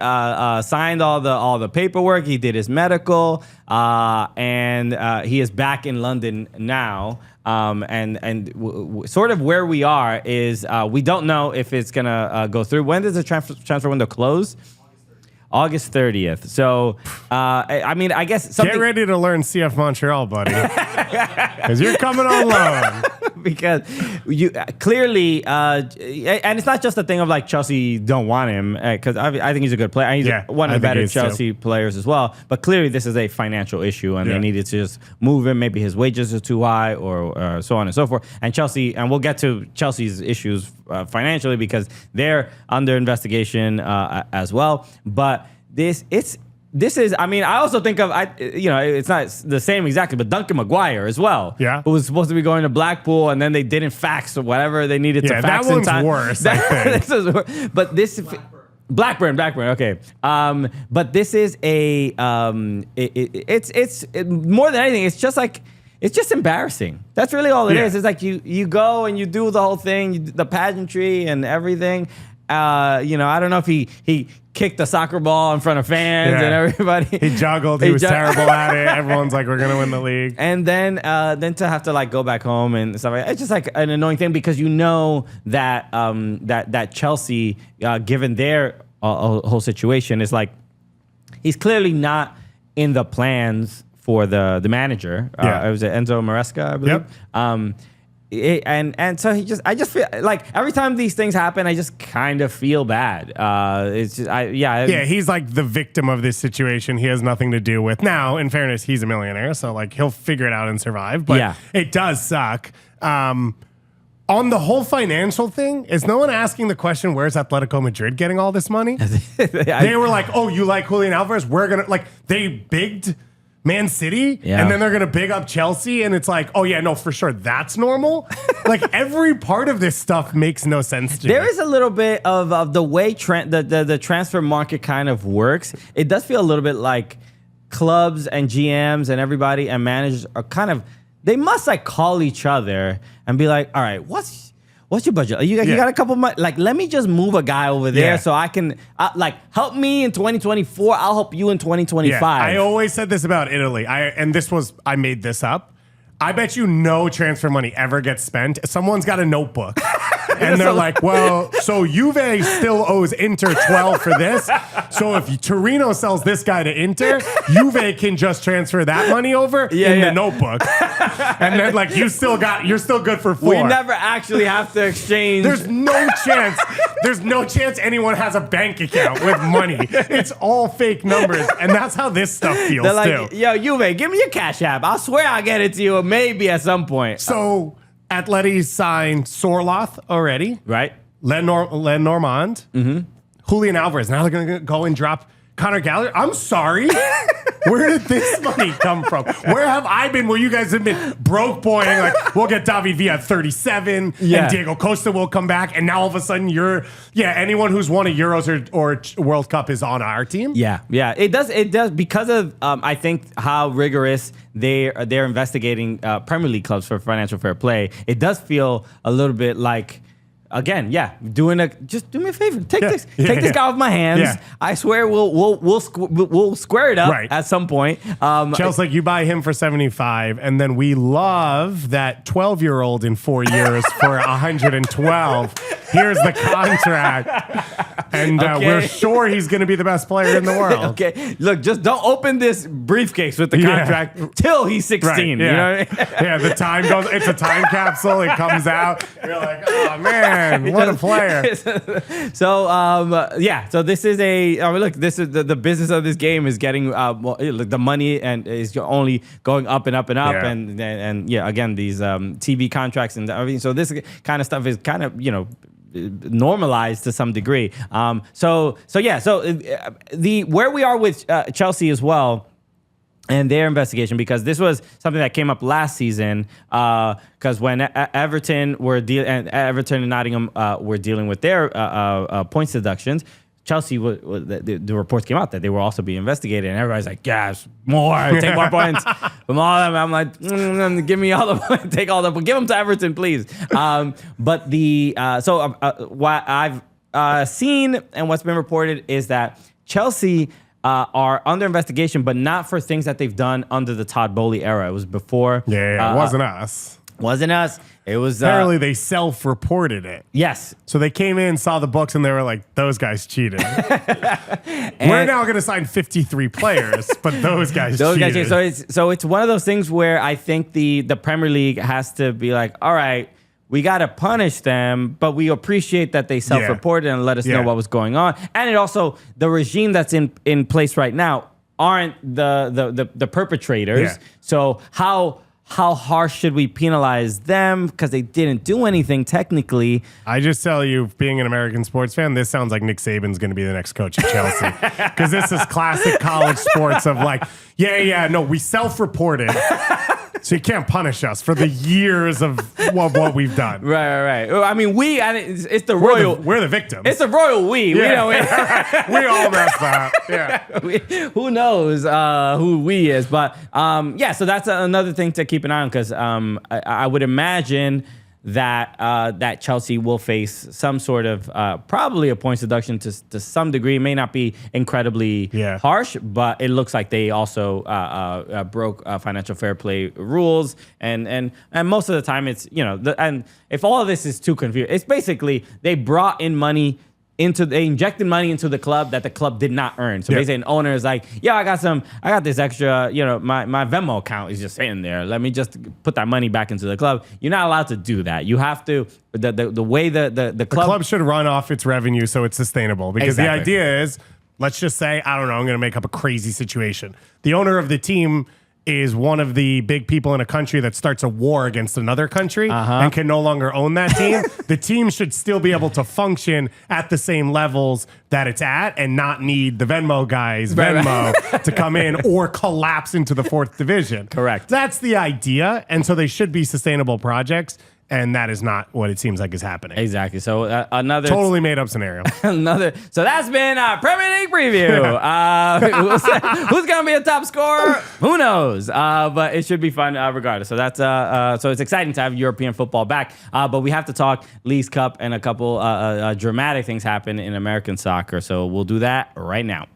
signed all the paperwork. He did his medical, and he is back in London now. Sort of where we are is we don't know if it's gonna go through. When does the transfer window close? August 30th. So, I guess get ready to learn CF Montreal, buddy, because you're coming on loan. Because you clearly, and it's not just a thing of like Chelsea don't want him, because I think he's a good player. He's one of the better Chelsea players as well. But clearly, this is a financial issue, and they needed to just move him. Maybe his wages are too high, or so on and so forth. And Chelsea, and we'll get to Chelsea's issues financially because they're under investigation as well. But this is, I mean, I also think of, it's not the same exactly, but Duncan Maguire as well. Yeah. Who was supposed to be going to Blackpool, and then they didn't fax or whatever they needed to fax in time. That one's worse, I think. This is worse. But this... Blackburn, okay. But this is a, it's more than anything, it's just like, it's just embarrassing. That's really all it is. It's like you go and you do the whole thing, the pageantry and everything. I don't know if he kicked a soccer ball in front of fans and everybody. He juggled. He was terrible at it. Everyone's like, we're gonna win the league. And then to have to like go back home and stuff like that. It's just like an annoying thing because you know that that Chelsea, given their whole situation, is like he's clearly not in the plans for the manager. It was Enzo Maresca, I believe. Yep. And so I just feel like every time these things happen, I just kind of feel bad. It's just, he's like the victim of this situation. He has nothing to do with. Now, in fairness, he's a millionaire, so like he'll figure it out and survive. But it does suck. On the whole financial thing, is no one asking the question, where's Atletico Madrid getting all this money? They were like, oh, you like Julian Alvarez? We're gonna they bigged Man City, and then they're going to big up Chelsea, and it's like, oh, yeah, no, for sure, that's normal. Like, every part of this stuff makes no sense to me. There is a little bit of the way the transfer market kind of works. It does feel a little bit like clubs and GMs and everybody and managers are kind of, they must, like, call each other and be like, all right, what's your budget? You got a couple months. Like, let me just move a guy over there so I can, help me in 2024. I'll help you in 2025. Yeah, I always said this about Italy. I made this up. I bet you no transfer money ever gets spent. Someone's got a notebook And they're like, well, so Juve still owes Inter 12 for this. So if Torino sells this guy to Inter, Juve can just transfer that money over in the notebook. And then like, you're still good for 4. We never actually have to exchange. There's no chance. There's no chance anyone has a bank account with money. It's all fake numbers. And that's how this stuff feels, They're like, too. yo, Juve, give me your Cash App. I'll swear I'll get it to you maybe at some point. So Atleti signed Sorloth already. Right. Len Normand. Julian Alvarez. Now they're going to go and drop Connor Gallagher. I'm sorry. Where did this money come from? Where have I been where you guys have been broke boying? Like, we'll get David Villa at 37 and Diego Costa will come back. And now all of a sudden anyone who's won a Euros or World Cup is on our team. Yeah. It does because of, I think, how rigorous they're investigating Premier League clubs for financial fair play. It does feel a little bit like, again, just do me a favor. Take this guy off my hands. Yeah. I swear we'll square it up at some point. Chelsea's like, you buy him for 75, and then we love that 12-year-old in 4 years for 112. Here's the contract, and we're sure he's going to be the best player in the world. Okay, look, just don't open this briefcase with the contract till he's 16. Right. You know what I mean? The time goes. It's a time capsule. It comes out. You're like, oh man. What a player! So this is this is the business of this game is getting the money and is only going up and up and up, and again these TV contracts and everything. So this kind of stuff is kind of normalized to some degree. So where we are with Chelsea as well. And their investigation, because this was something that came up last season, because when Everton and Nottingham were dealing with their points deductions, Chelsea the reports came out that they were also being investigated, and everybody's like, "Yes, more, take more points from all of them." I'm like, "Give me all the points, take all the, give them to Everton, please." But what I've seen and what's been reported is that Chelsea are under investigation, but not for things that they've done under the Todd Bowley era. It was before. It wasn't us. Wasn't us. It was... Apparently, they self-reported it. Yes. So they came in, saw the books, and they were like, those guys cheated. We're now going to sign 53 players, but those guys cheated. So it's one of those things where I think the Premier League has to be like, all right, we got to punish them, but we appreciate that they self-reported and let us know what was going on. And it also, the regime that's in place right now aren't the perpetrators. Yeah. So how harsh should we penalize them because they didn't do anything technically? I just tell you, being an American sports fan, this sounds like Nick Saban's going to be the next coach of Chelsea. Because this is classic college sports of like, we self-reported. So you can't punish us for the years of what we've done. Right. I mean, it's the royal. We're the victims. It's a royal we. Yeah. We all messed up. Yeah. Who knows who we is? But so that's another thing to keep an eye on, because I would imagine that Chelsea will face some sort of probably a points deduction to some degree. It may not be incredibly harsh, but it looks like they also broke financial fair play rules, and most of the time it's and if all of this is too confusing, it's basically they brought in money. They injected money into the club that the club did not earn. So basically, an owner is like, I got this extra, my Venmo account is just sitting there. Let me just put that money back into the club. You're not allowed to do that. You have to, the way the club should run off its revenue so it's sustainable. Because the idea is, let's just say, I don't know, I'm going to make up a crazy situation. The owner of the team is one of the big people in a country that starts a war against another country and can no longer own that team. The team should still be able to function at the same levels that it's at and not need the Venmo guys to come in or collapse into the 4th division. Correct. That's the idea. And so they should be sustainable projects. And that is not what it seems like is happening. Exactly. So another totally made up scenario. So that's been our Premier League preview. Who's gonna be a top scorer? Who knows? But it should be fun regardless. So that's so it's exciting to have European football back. But we have to talk Leagues Cup and a couple dramatic things happen in American soccer. So we'll do that right now.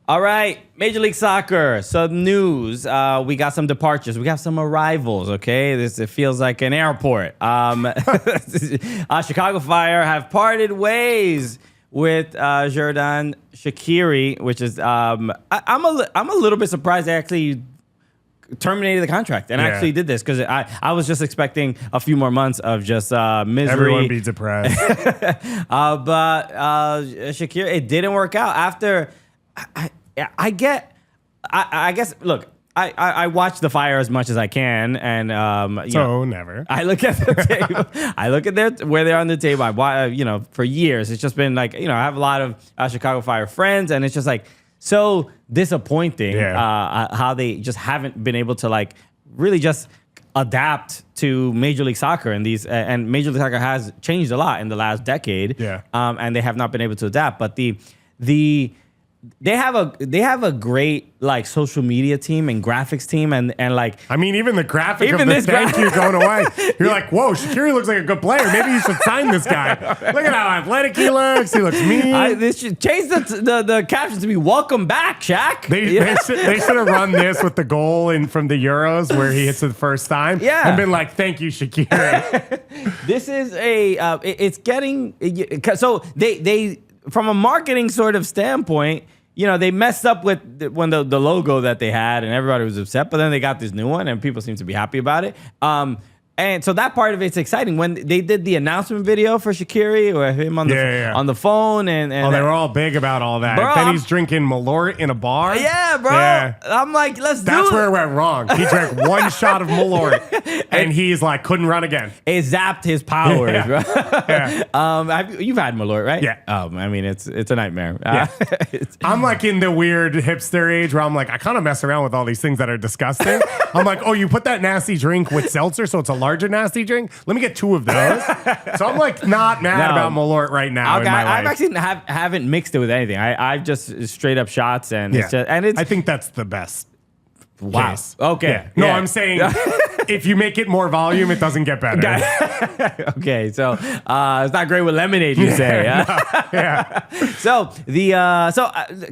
All right, Major League Soccer. Some news. We got some departures. We got some arrivals. Okay, it feels like an airport. Chicago Fire have parted ways with Xherdan Shaqiri, which is I'm a little bit surprised they actually terminated the contract and actually did this, because I was just expecting a few more months of just misery. Everyone be depressed. But Shaqiri, it didn't work out after. I guess. Look, I watch the Fire as much as I can, and never. I look at the table. I look at where they're on the table. For years, it's just been like, I have a lot of Chicago Fire friends, and it's just like so disappointing how they just haven't been able to like really just adapt to Major League Soccer, and and Major League Soccer has changed a lot in the last decade. And they have not been able to adapt. But they have a great like social media team and graphics team, and like even the graphic of the thank you going away. You're like, whoa, Shaqiri looks like a good player. Maybe you should sign this guy. Look at how athletic he looks. He looks mean. They should change the caption to be "Welcome back, Shaq." They should have run this with the goal from the Euros where he hits it the first time. And been like, thank you, Shaqiri. This is it's getting so they from a marketing sort of standpoint, they messed up with the logo that they had, and everybody was upset. But then they got this new one, and people seem to be happy about it. And so that part of it's exciting. When they did the announcement video for Shaqiri, or him on the phone, and they were all big about all that. Bro, then he's drinking Malort in a bar. Yeah, bro. Yeah. I'm like, That's where it went wrong. He drank one shot of Malort, and he's like, couldn't run again. It zapped his powers, bro. You've had Malort, right? Yeah. It's a nightmare. I'm like in the weird hipster age where I'm like, I kind of mess around with all these things that are disgusting. I'm like, oh, you put that nasty drink with seltzer, so it's a larger nasty drink. Let me get 2 of those. So I'm like not mad about Malort right now. Okay, I've actually haven't mixed it with anything. I've just straight up shots, and I think that's the best. Wow. Case. Okay. Yeah. No, I'm saying if you make it more volume, it doesn't get better. Okay, so it's not great with lemonade, you say? So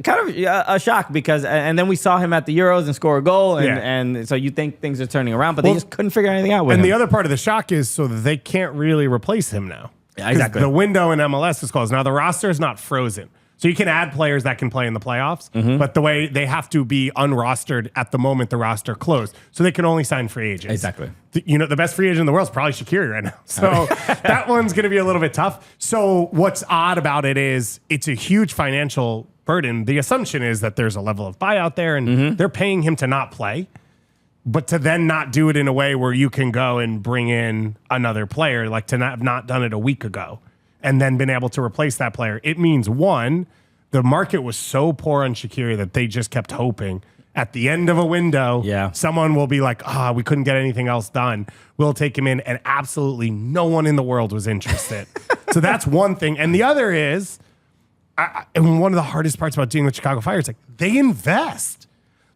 kind of a shock, because and then we saw him at the Euros and score a goal, and so you think things are turning around, but they just couldn't figure anything out with him. And the other part of the shock is so that they can't really replace him now. Exactly. The window in MLS is closed. Now the roster is not frozen. So you can add players that can play in the playoffs, but the way they have to be unrostered at the moment the roster closed. So they can only sign free agents. Exactly. The best free agent in the world is probably Shaqiri right now. So that one's going to be a little bit tough. So what's odd about it is it's a huge financial burden. The assumption is that there's a level of buyout there, and they're paying him to not play, but to then not do it in a way where you can go and bring in another player, like to have not done it a week ago, and then been able to replace that player. It means, one, the market was so poor on Shaqiri that they just kept hoping at the end of a window, someone will be like, we couldn't get anything else done. We'll take him in. And absolutely no one in the world was interested. So that's one thing. And the other is, and one of the hardest parts about dealing with Chicago Fire is like, they invest.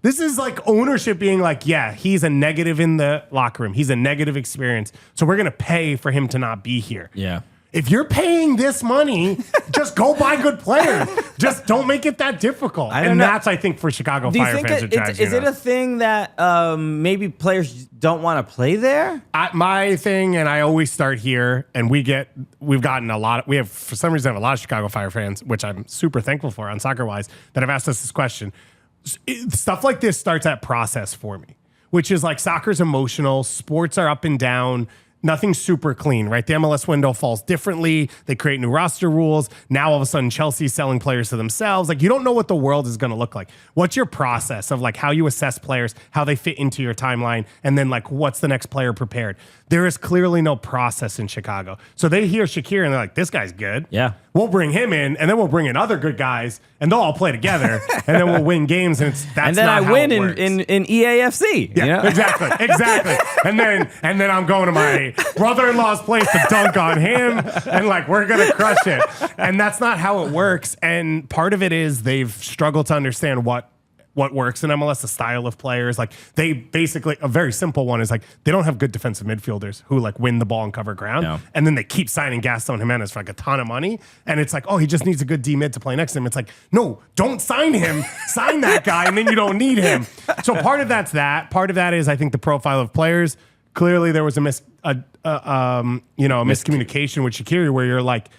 This is like ownership being like, he's a negative in the locker room. He's a negative experience. So we're going to pay for him to not be here. Yeah. If you're paying this money, just go buy good players. Just don't make it that difficult. And that's, I think, for Chicago Fire fans. Is it a thing that maybe players don't want to play there? My thing, and I always start here, and we have for some reason, a lot of Chicago Fire fans, which I'm super thankful for on Soccer Wise, that have asked us this question. Stuff like this starts at process for me, which is like soccer's emotional, sports are up and down. Nothing's super clean, right? The MLS window falls differently. They create new roster rules. Now, all of a sudden, Chelsea's selling players to themselves. Like, you don't know what the world is going to look like. What's your process of, like, how you assess players, how they fit into your timeline, and then, like, what's the next player prepared? There is clearly no process in Chicago. So they hear Shaqiri, and they're like, this guy's good. Yeah. We'll bring him in, and then we'll bring in other good guys, and they'll all play together, and then we'll win games, and that's not how it works. in EAFC. Yeah, exactly. And then I'm going to my brother-in-law's place to dunk on him, and like we're gonna crush it. And that's not how it works. And part of it is they've struggled to understand what what works in MLS, the style of players. Like they basically, a very simple one is like they don't have good defensive midfielders who like win the ball and cover ground. No. And then they keep signing Gaston Jimenez for like a ton of money. And it's like, oh, he just needs a good D mid to play next to him. It's like, no, don't sign him. Sign that guy and then you don't need him. So part of that's that. Part of that is I think the profile of players. Clearly there was a miscommunication with Shaqiri where you're like,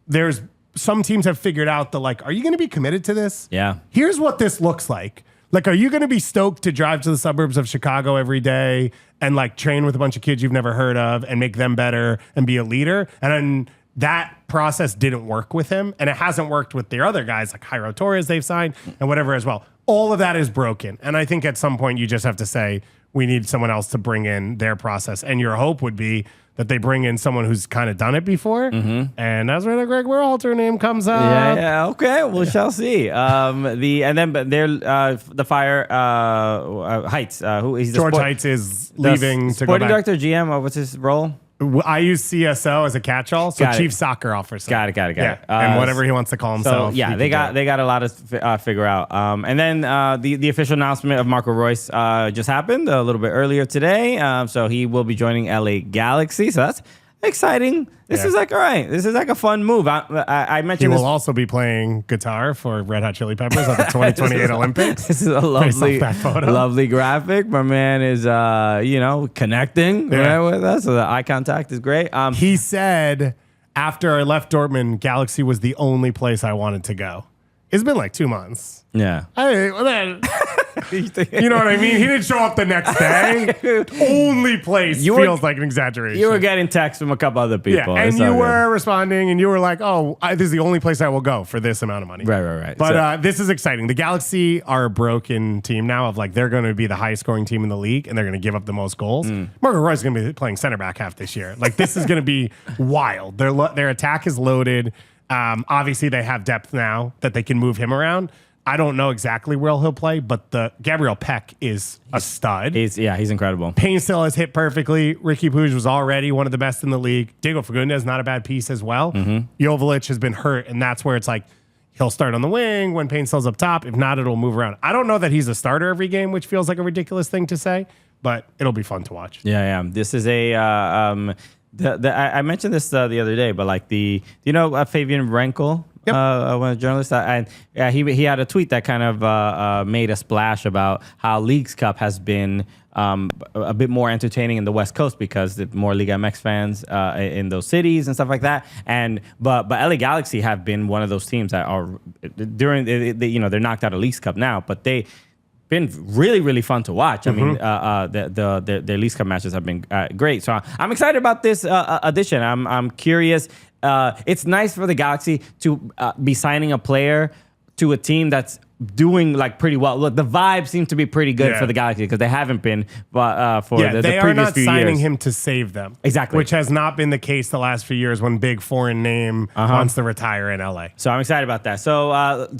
there's some teams have figured out the like, are you going to be committed to this? Yeah. Here's what this looks like. Like, are you going to be stoked to drive to the suburbs of Chicago every day and like train with a bunch of kids you've never heard of and make them better and be a leader? And then that process didn't work with him, and it hasn't worked with their other guys like Jairo Torres they've signed and whatever as well. All of that is broken. And I think at some point you just have to say, we need someone else to bring in their process. And your hope would be that they bring in someone who's kind of done it before. And that's where the Greg Berhalter name comes up. Yeah, okay. We shall see. The Fire Heights. Who he's George Heights is leaving to go sporting back. director, GM. What's his role? I use CSO as a catch-all, so Got it. Chief Soccer Officer. Got it. Yeah, and whatever he wants to call himself. So yeah, they got a lot to figure out. And then the official announcement of Marco Reus just happened a little bit earlier today. So he will be joining LA Galaxy. So that's exciting. This is like, all right, this is like a fun move. I He mentioned this. will also be playing guitar for Red Hot Chili Peppers at the 2028 Olympics. This is a lovely graphic. My man is, connecting right, with us. So the eye contact is great. He said, after I left Dortmund, Galaxy was the only place I wanted to go. It's been like 2 months. Yeah. You know what I mean? He didn't show up the next day. Only place feels like an exaggeration. You were getting texts from a couple other people. Yeah, and you were responding, and you were like, oh, this is the only place I will go for this amount of money. Right. But this is exciting. The Galaxy are a broken team now of like, they're going to be the highest scoring team in the league, and they're going to give up the most goals. Marco Reus is going to be playing center back half this year. Like, this is going to be wild. Their attack is loaded. Obviously, they have depth now that they can move him around. I don't know exactly where he'll play, but the Gabriel Peck is a stud. He's incredible. Payne still has hit perfectly. Ricky Puig was already one of the best in the league. Diego Fagundes, not a bad piece as well. Joveljic has been hurt, and that's where it's like he'll start on the wing when Payne still's up top. If not, it'll move around. I don't know that he's a starter every game, which feels like a ridiculous thing to say, but it'll be fun to watch. Yeah. This is a... I mentioned this the other day, but like Fabian Renkel, a journalist, and he had a tweet that kind of made a splash about how Leagues Cup has been a bit more entertaining in the West Coast because the more Liga MX fans in those cities and stuff like that. But LA Galaxy have been one of those teams that are they're knocked out of Leagues Cup now, but they been really, really fun to watch. I mean, their Leagues Cup matches have been great. So I'm excited about this addition. I'm curious. It's nice for the Galaxy to be signing a player to a team that's doing like pretty well. Look, the vibe seems to be pretty good for the Galaxy because they haven't been for the previous few years. They are not signing him to save them. Exactly. Which has not been the case the last few years when big foreign name wants to retire in LA. So I'm excited about that. So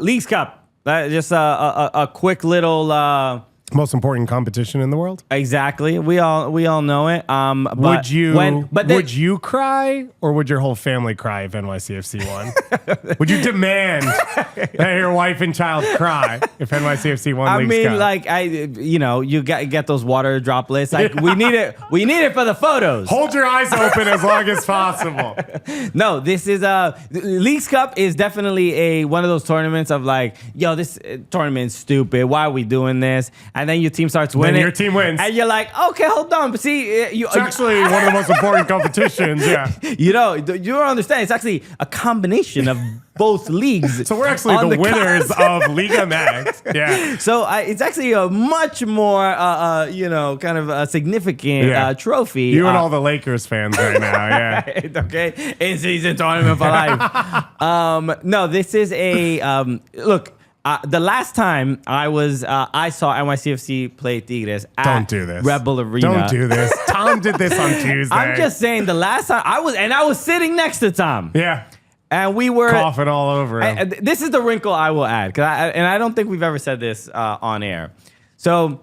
Leagues Cup. Just a quick little most important competition in the world. Exactly, we all know it. Would you cry, or would your whole family cry if NYCFC won? Would you demand that your wife and child cry if NYCFC won? I mean, like you get those water droplets. Like we need it. We need it for the photos. Hold your eyes open as long as possible. No, this is Leagues Cup is definitely one of those tournaments of like, yo, this tournament's stupid. Why are we doing this? And then your team starts winning. Then your team wins. And you're like, okay, hold on. But see, it's actually one of the most important competitions. Yeah. You don't understand. It's actually a combination of both leagues. So we're actually the winners of Liga MX. Yeah. So it's actually a much more, kind of a significant trophy. You and all the Lakers fans right now. Yeah. Right, okay. In-season tournament for life. No, this is a look. The last time I saw NYCFC play Tigres at Rebel Arena. Don't do this. Tom did this on Tuesday. I'm just saying the last time I was sitting next to Tom. Yeah. And we were coughing all over him. This is the wrinkle I will add, I don't think we've ever said this on air. So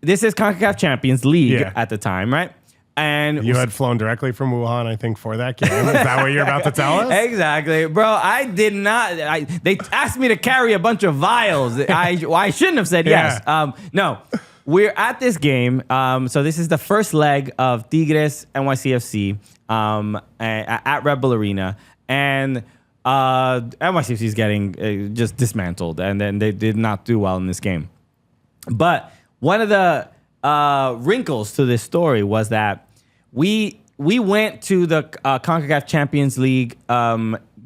this is CONCACAF Champions League at the time, right? And You had flown directly from Wuhan, I think, for that game. Is that what you're about to tell us? Exactly, bro. I did not. They asked me to carry a bunch of vials. I shouldn't have said yes. No, we're at this game. So this is the first leg of Tigres NYCFC at Red Bull Arena, and NYCFC is getting just dismantled, and then they did not do well in this game. But one of the wrinkles to this story was that we went to the CONCACAF Champions League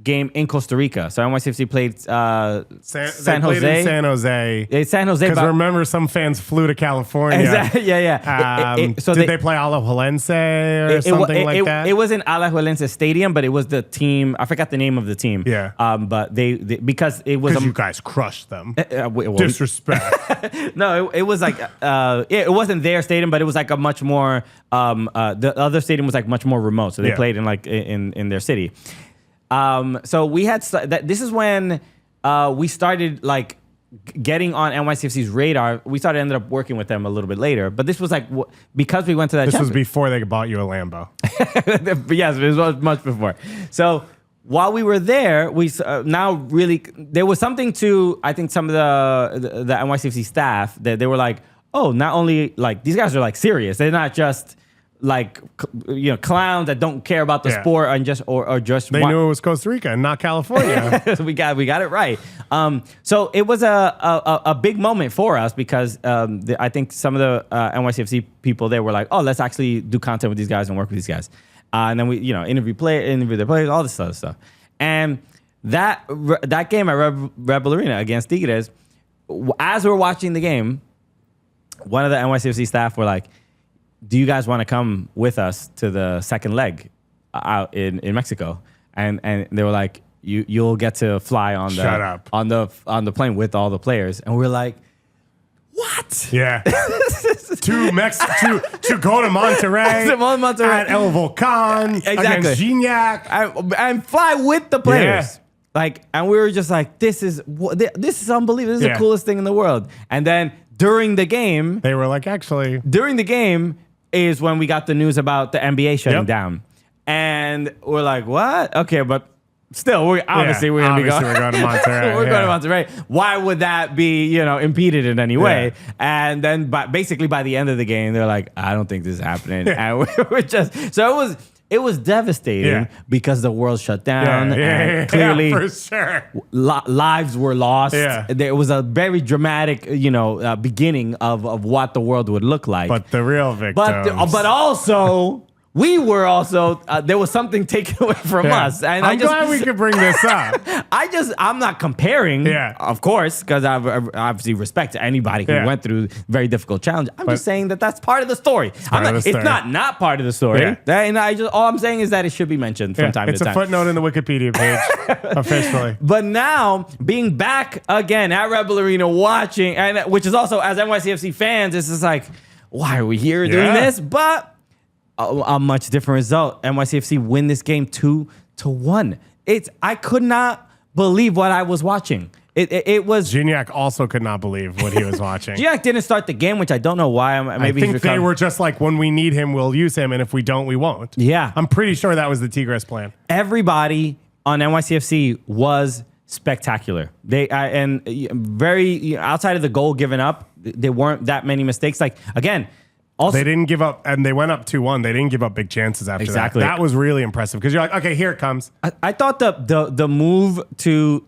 game in Costa Rica. So NYCFC played San Jose. Played in San Jose. It's San Jose. Because remember, some fans flew to California. Exactly. Yeah. Did they play Alajuelense or something like that? It was in Alajuelense Stadium, but it was the team. I forgot the name of the team. Yeah. But they because it was you guys crushed them. Well, Disrespect. No, it was like it wasn't their stadium, but it was like a much more the other stadium was like much more remote. So they played in like in their city. So we had this is when we started like getting on NYCFC's radar. We ended up working with them a little bit later, but this was like because we went to that. This was before they bought you a Lambo. Yes, it was much before. So while we were there, we now really there was something to I think some of the NYCFC staff that they were like, oh, not only like these guys are like serious. They're not just like clowns that don't care about the sport and just or just they knew it was Costa Rica and not California. we got it right. So it was a big moment for us because I think some of the NYCFC people there were like, oh, let's actually do content with these guys and work with these guys, and then we interview their players, all this other stuff. And that game at Red Bull Arena against Tigres, as we're watching the game, one of the NYCFC staff were like, do you guys want to come with us to the second leg out in Mexico? And they were like, you'll get to fly on the plane with all the players. And we're like, what? Yeah. to go to Monterrey. At El Volcan. Exactly. Against Gignac. And fly with the players. Yeah. And we were just like, this is unbelievable. This is the coolest thing in the world. And then during the game, they were like, actually. During the game is when we got the news about the NBA shutting down. And we're like, what? Okay, but still, we're going to be going. We're going to Monterrey. We're going to Monterrey. Why would that be, impeded in any way? Yeah. And then basically by the end of the game, they're like, I don't think this is happening. And we were just, so it was devastating because the world shut down. And clearly, for sure. Lives were lost. Yeah. There was a very dramatic, beginning of what the world would look like. But the real victims. But also, we were also, there was something taken away from us. And I'm glad we could bring this up. I'm not comparing, of course, because I obviously respect anybody who went through very difficult challenge. I'm just saying that's part of the story. It's not part of the story. Yeah. And all I'm saying is that it should be mentioned from time to time. It's a footnote in the Wikipedia page, officially. But now, being back again at Red Bull Arena watching, and which is also, as NYCFC fans, it's just like, why are we here doing this? But a much different result. NYCFC win this game 2-1. I could not believe what I was watching. It was Gignac also could not believe what he was watching. Gignac didn't start the game, which I don't know why. Maybe I think they were just like, when we need him, we'll use him, and if we don't, we won't. Yeah, I'm pretty sure that was the Tigres plan. Everybody on NYCFC was spectacular. They very outside of the goal given up, there weren't that many mistakes. Like again. Also, they didn't give up, and they went up 2-1. They didn't give up big chances after that. That was really impressive because you're like, okay, here it comes. I thought the move to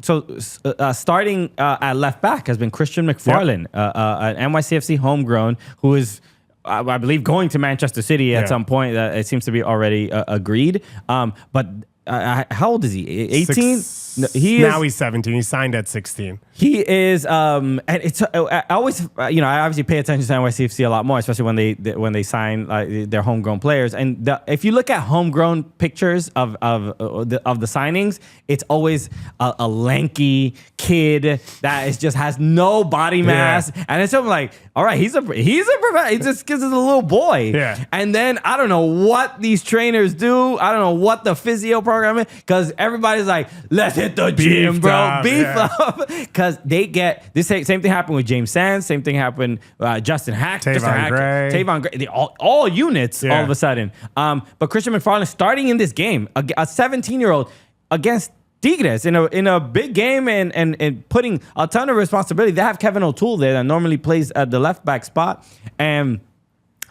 starting at left back has been Christian McFarlane, an NYCFC homegrown who is, I believe, going to Manchester City at some point. It seems to be already agreed. But how old is he? 18? He's 17. He signed at 16. He is, and it's I always, I obviously pay attention to NYCFC a lot more, especially when they sign their homegrown players. And if you look at homegrown pictures of the signings, it's always a lanky kid that just has no body mass, and it's something like, all right, he's a professional. He just gives us a little boy, and then I don't know what these trainers do. I don't know what the physio program programming? Because everybody's like, let's hit the gym, bro. Beef up. Because they get this same thing happened with James Sands. Same thing happened Justin Hack. Tavon Gray. They all units all of a sudden. But Christian McFarland starting in this game, a 17-year-old against Tigres in a big game and putting a ton of responsibility. They have Kevin O'Toole there that normally plays at the left back spot. And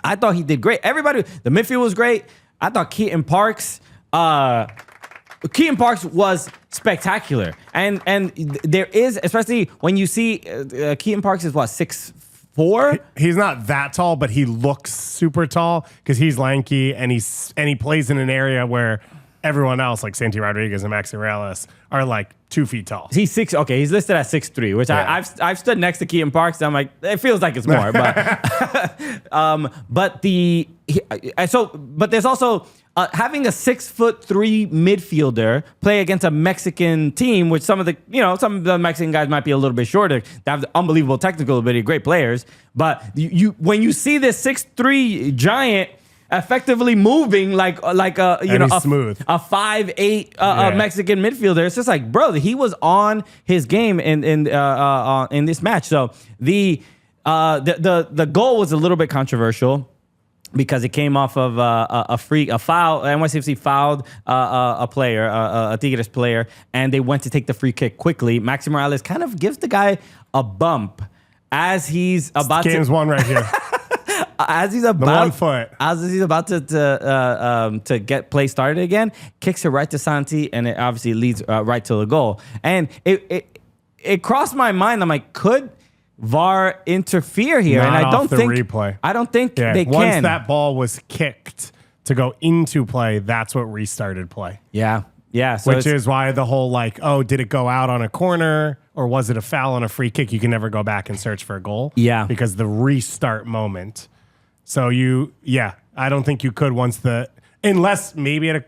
I thought he did great. Everybody, the midfield was great. I thought Keaton Parks was spectacular. And there is, especially when you see Keaton Parks is what, 6'4"? He's not that tall, but he looks super tall because he's lanky and he plays in an area where everyone else, like Santi Rodriguez and Maxi Reales, are like 2 feet tall. He's 6. Okay, he's listed at 6'3", which I've stood next to Keaton Parks. And I'm like, it feels like it's more, but there's also having a 6'3" midfielder play against a Mexican team, which some of the Mexican guys might be a little bit shorter. They have unbelievable technical ability, great players. But when you see this 6'3" giant effectively moving like a smooth. a 5'8" Mexican midfielder, it's just like, bro, he was on his game in this match. So the goal was a little bit controversial because it came off of a foul. NYCFC fouled a player, a Tigres player, and they went to take the free kick quickly. Maxi Morales kind of gives the guy a bump as he's about Game's won right here. As he's about 1 foot. As he's about to get play started again, kicks it right to Santi, and it obviously leads right to the goal. And it crossed my mind. I'm like, could VAR interfere here? Not and I don't off the think replay. I don't think they Once can. that ball was kicked to go into play, that's what restarted play. Yeah. So which is why the whole did it go out on a corner or was it a foul on a free kick? You can never go back and search for a goal. Yeah. Because the restart moment. So I don't think you could unless maybe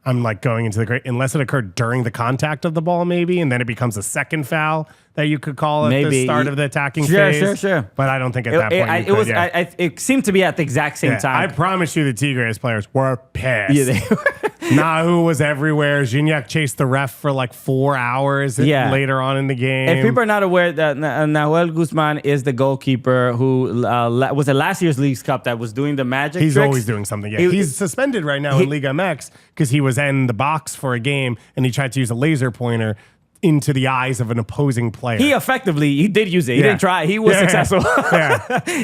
I'm like going into unless it occurred during the contact of the ball maybe, and then it becomes a second foul that you could call at the start of the attacking phase. Sure. But I don't think at that point it seemed to be at the exact same time. I promise you the Tigres players were pissed. Yeah, they were. Nahu was everywhere. Gignac chased the ref for like 4 hours later on in the game. If people are not aware, that Nahuel Guzman is the goalkeeper who was at last year's Leagues Cup that was doing the magic He's tricks. always doing something. Yeah. He's suspended right now in Liga MX because he was in the box for a game and he tried to use a laser pointer into the eyes of an opposing player. He did use it. He didn't try. He was successful.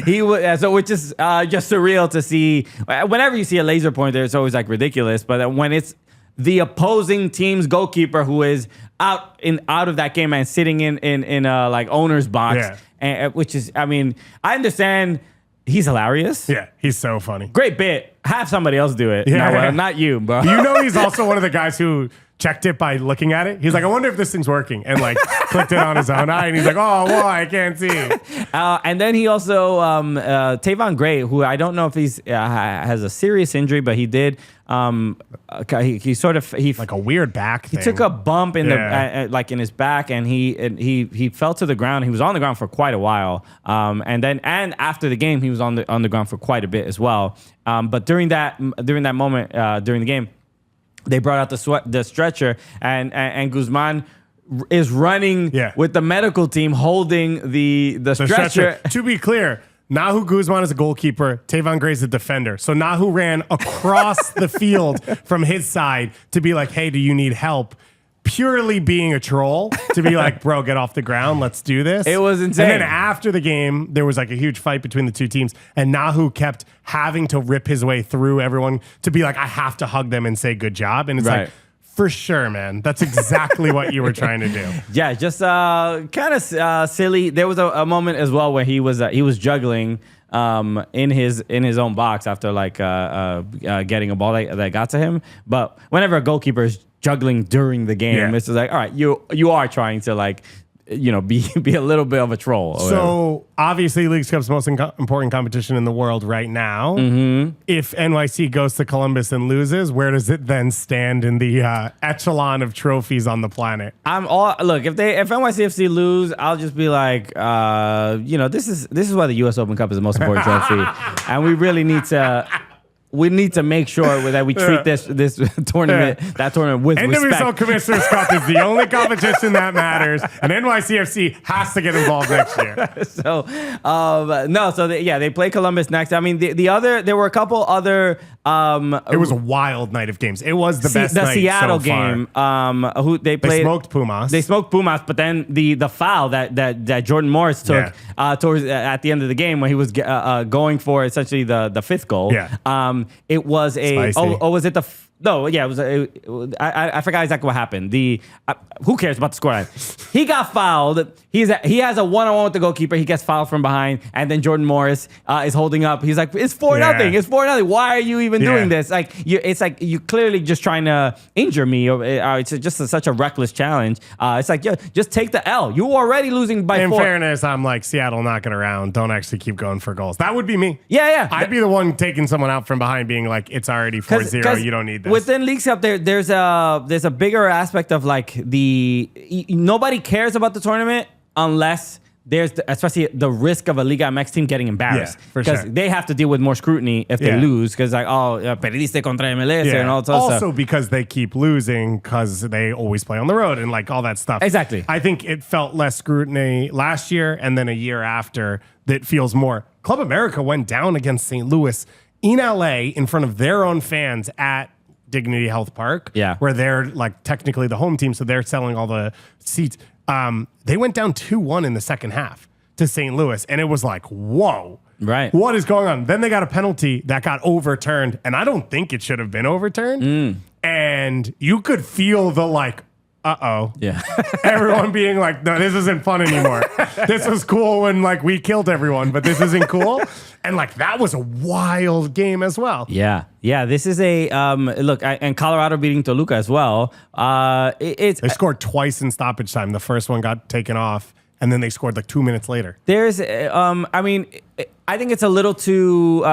He was which is just surreal to see. Whenever you see a laser pointer, it's always like ridiculous. But when it's the opposing team's goalkeeper who is out of that game and sitting in a like owner's box, and, which is, I mean, I understand. He's hilarious. Yeah, he's so funny. Great bit. Have somebody else do it. No, not you, bro. You know, he's also one of the guys who checked it by looking at it. He's like, I wonder if this thing's working, and like clicked it on his own eye, and he's like, oh, why? I can't see. And then he also Tavon Gray, who I don't know if he's has a serious injury, but he did. He like a weird back thing. He took a bump in the like in his back, and he fell to the ground. He was on the ground for quite a while. And after the game, he was on the ground for quite a bit as well. But during that moment during the game, they brought out the stretcher, and Guzman is running with the medical team holding the stretcher. To be clear, Nahu Guzman is a goalkeeper. Tavon Gray is a defender. So Nahu ran across the field from his side to be like, hey, do you need help? Purely being a troll to be like, bro, get off the ground. Let's do this. It was insane. And then after the game, there was like a huge fight between the two teams. And Nahu kept having to rip his way through everyone to be like, I have to hug them and say good job. And it's like, for sure, man. That's exactly what you were trying to do. Yeah, just kind of silly. There was a moment as well where he was juggling in his own box after like getting a ball that got to him. But whenever a goalkeeper is juggling during the game, it's just like, all right, you are trying to like, be a little bit of a troll. So obviously, Leagues Cup's most important competition in the world right now. Mm-hmm. If NYC goes to Columbus and loses, where does it then stand in the echelon of trophies on the planet? Look, if NYCFC lose, I'll just be like, this is why the U.S. Open Cup is the most important trophy, and we really need to. we need to make sure that we treat this tournament, that tournament with respect. NWSL Commissioner's Cup is the only competition that matters, and NYCFC has to get involved next year. So, they play Columbus next. I mean, there were a couple other. It was a wild night of games. It was the best night Seattle so far. game. Who they played? They smoked Pumas. They smoked Pumas, but then the foul that Jordan Morris took towards at the end of the game when he was going for essentially the fifth goal. Yeah. It was a Spicy. was it the no, yeah, it was. I forgot exactly what happened. Who cares about the scoreline? He got fouled. He has a one-on-one with the goalkeeper. He gets fouled from behind, and then Jordan Morris is holding up. He's like, "It's 4-0. It's 4-0. Why are you even doing this? Like, it's like you clearly just trying to injure me. Or it's just such a reckless challenge. It's like, just take the L. You already losing by 4. In fairness, I'm like, Seattle, knock it around. Don't actually keep going for goals. That would be me. Yeah. I'd be the one taking someone out from behind, being like, it's already 4-0. You don't need this. Within Leagues Cup, there's a bigger aspect of like nobody cares about the tournament unless there's especially the risk of a Liga MX team getting embarrassed because they have to deal with more scrutiny if they lose because like perdiste contra MLS and all that also stuff. because they keep losing because they always play on the road and like all that stuff. Exactly. I think it felt less scrutiny last year and then a year after that feels more. Club America went down against St. Louis in LA in front of their own fans at Dignity Health Park, where they're like technically the home team, so they're selling all the seats. They went down 2-1 in the second half to St. Louis, and it was like, whoa, right? What is going on? Then they got a penalty that got overturned, and I don't think it should have been overturned. And you could feel the like, everyone being like, no, this isn't fun anymore. This was cool when like we killed everyone, but this isn't cool. And like that was a wild game as well. Yeah. This is a look, and Colorado beating Toluca as well. They scored twice in stoppage time. The first one got taken off, and then they scored like 2 minutes later. There's, I think it's a little too.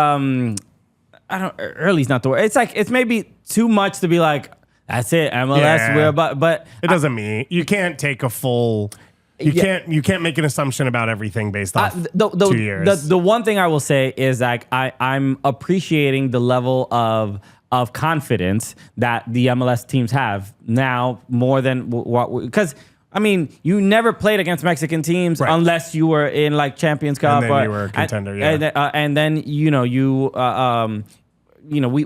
Early's not the word. It's like it's maybe too much to be like. That's it, MLS. We're about, but it doesn't mean you can't take a full. You can't make an assumption about everything based off 2 years. The one thing I will say is like I'm appreciating the level of confidence that the MLS teams have now more than what because. I mean, you never played against Mexican teams unless you were in like Champions Cup, and then you were a contender, and then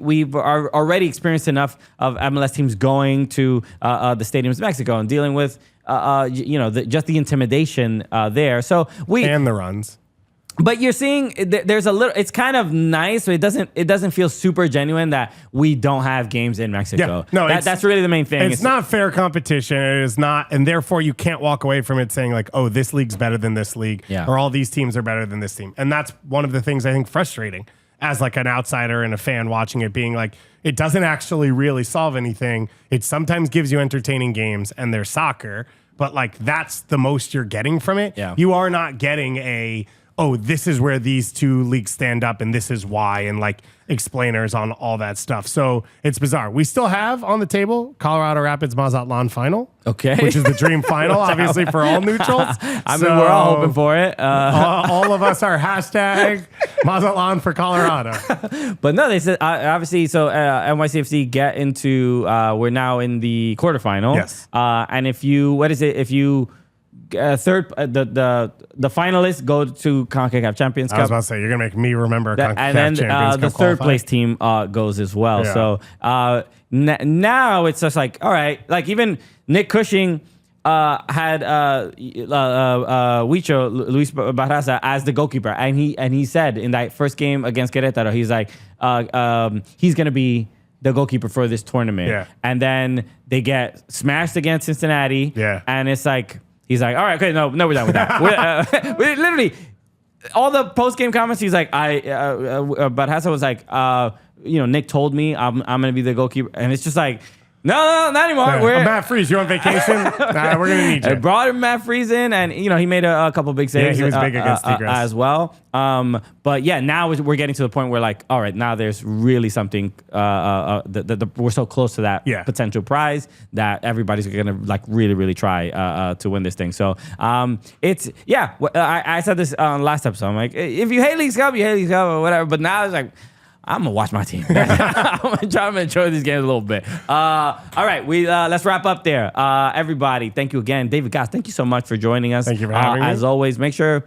we've already experienced enough of MLS teams going to the stadiums in Mexico and dealing with just the intimidation there. So and the runs. But you're seeing there's a little. It's kind of nice. So it doesn't feel super genuine that we don't have games in Mexico. Yeah, no, that's really the main thing. It's not fair competition. It is not, and therefore you can't walk away from it saying like, oh, this league's better than this league, or all these teams are better than this team. And that's one of the things I think frustrating as like an outsider and a fan watching it, being like, it doesn't actually really solve anything. It sometimes gives you entertaining games, and there's soccer, but like that's the most you're getting from it. Yeah. You are not getting this is where these two leagues stand up and this is why, and like explainers on all that stuff. So it's bizarre. We still have on the table Colorado Rapids Mazatlan final. Okay. Which is the dream final, obviously, for all neutrals. I mean, we're all hoping for it. All of us are hashtag Mazatlan for Colorado. But no, they said, obviously, so NYCFC get into, we're now in the quarterfinal. Yes. And if you the finalists go to CONCACAF Champions Cup. I was about to say, you're going to make me remember CONCACAF and then Champions Cup the third place team goes as well. Yeah. So now it's just like, all right, like even Nick Cushing had Huicho, Luis Barraza, as the goalkeeper. And he said in that first game against Querétaro, he's like, he's going to be the goalkeeper for this tournament. Yeah. And then they get smashed against Cincinnati. Yeah. And it's like, he's like, all right, okay, no, we're done with that. We literally, all the post-game comments, he's like, Barraza was like, Nick told me I'm going to be the goalkeeper. And it's just like, no, not anymore. Yeah. Matt Freese, you on vacation? Nah, we're going to need you. I brought him Matt Freese in, and he made a couple big saves. Yeah, he was big against Tigres as well. But yeah, now we're getting to the point where like, all right, now there's really something. We're so close to that potential prize that everybody's going to like really, really try to win this thing. So I said this on last episode. I'm like, if you hate Leagues Cup, you hate Leagues Cup or whatever. But now it's like, I'm gonna watch my team. I'm gonna try to enjoy these games a little bit. All right, let's wrap up there. Everybody, thank you again, David Gass. Thank you so much for joining us. Thank you for having me. As always, make sure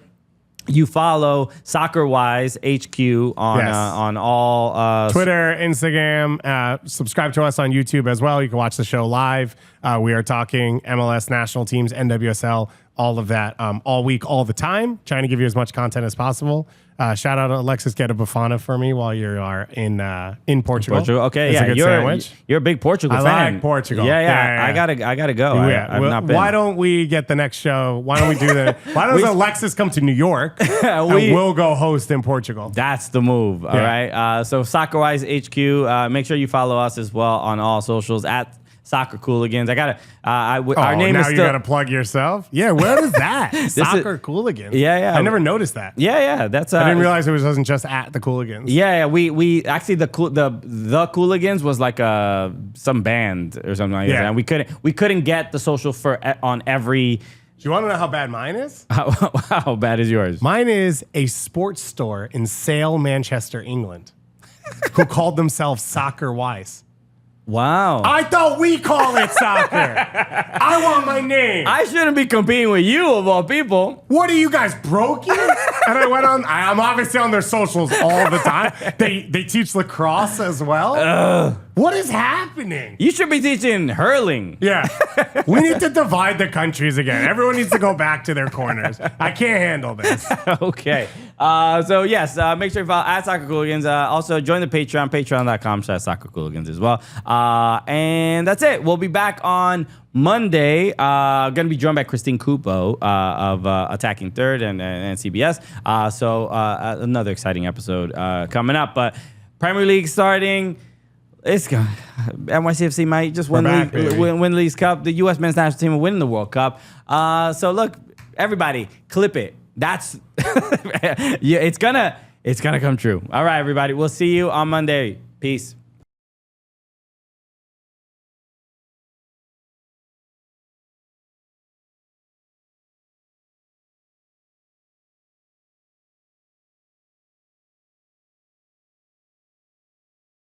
you follow SoccerWise HQ on all Twitter, Instagram. Subscribe to us on YouTube as well. You can watch the show live. We are talking MLS national teams, NWSL, all of that all week, all the time. Trying to give you as much content as possible. Shout out to Alexis Get a Bafana for me while you are in Portugal. Okay, it's a good sandwich. You're a big Portugal fan. I like Portugal. Yeah. I gotta go. I've not been. Why don't we get the next show? Why don't we do the? Why does Alexis come to New York and we'll go host in Portugal? That's the move. All right. So SoccerWise HQ. Make sure you follow us as well on all socials at Soccer Cooligans. I gotta. Our name is still. Now you gotta plug yourself. Yeah, where is that? Soccer Cooligans. Yeah. I never noticed that. Yeah. That's. I didn't realize it wasn't just at the Cooligans. Yeah. We actually the Cooligans was like some band or something like that, and we couldn't get the social on every. Do you want to know how bad mine is? How bad is yours? Mine is a sports store in Sale, Manchester, England, who called themselves SoccerWise. Wow. I thought we call it soccer. I want my name. I shouldn't be competing with you of all people. What are you guys, broken? And I went on, I'm obviously on their socials all the time. They teach lacrosse as well. What is happening? You should be teaching hurling. Yeah. We need to divide the countries again. Everyone needs to go back to their corners. I can't handle this. Okay. So yes, make sure you follow at Soccer Cooligans. Also join the Patreon, patreon.com/SoccerCooligans as well. And that's it. We'll be back on Monday. Going to be joined by Christine Cupo of Attacking Third and CBS. So another exciting episode coming up. But Premier League starting. It's going. NYCFC might just win the League's Cup. The U.S. men's national team will win the World Cup. So look, everybody, clip it. That's yeah. It's gonna come true. All right, everybody. We'll see you on Monday. Peace.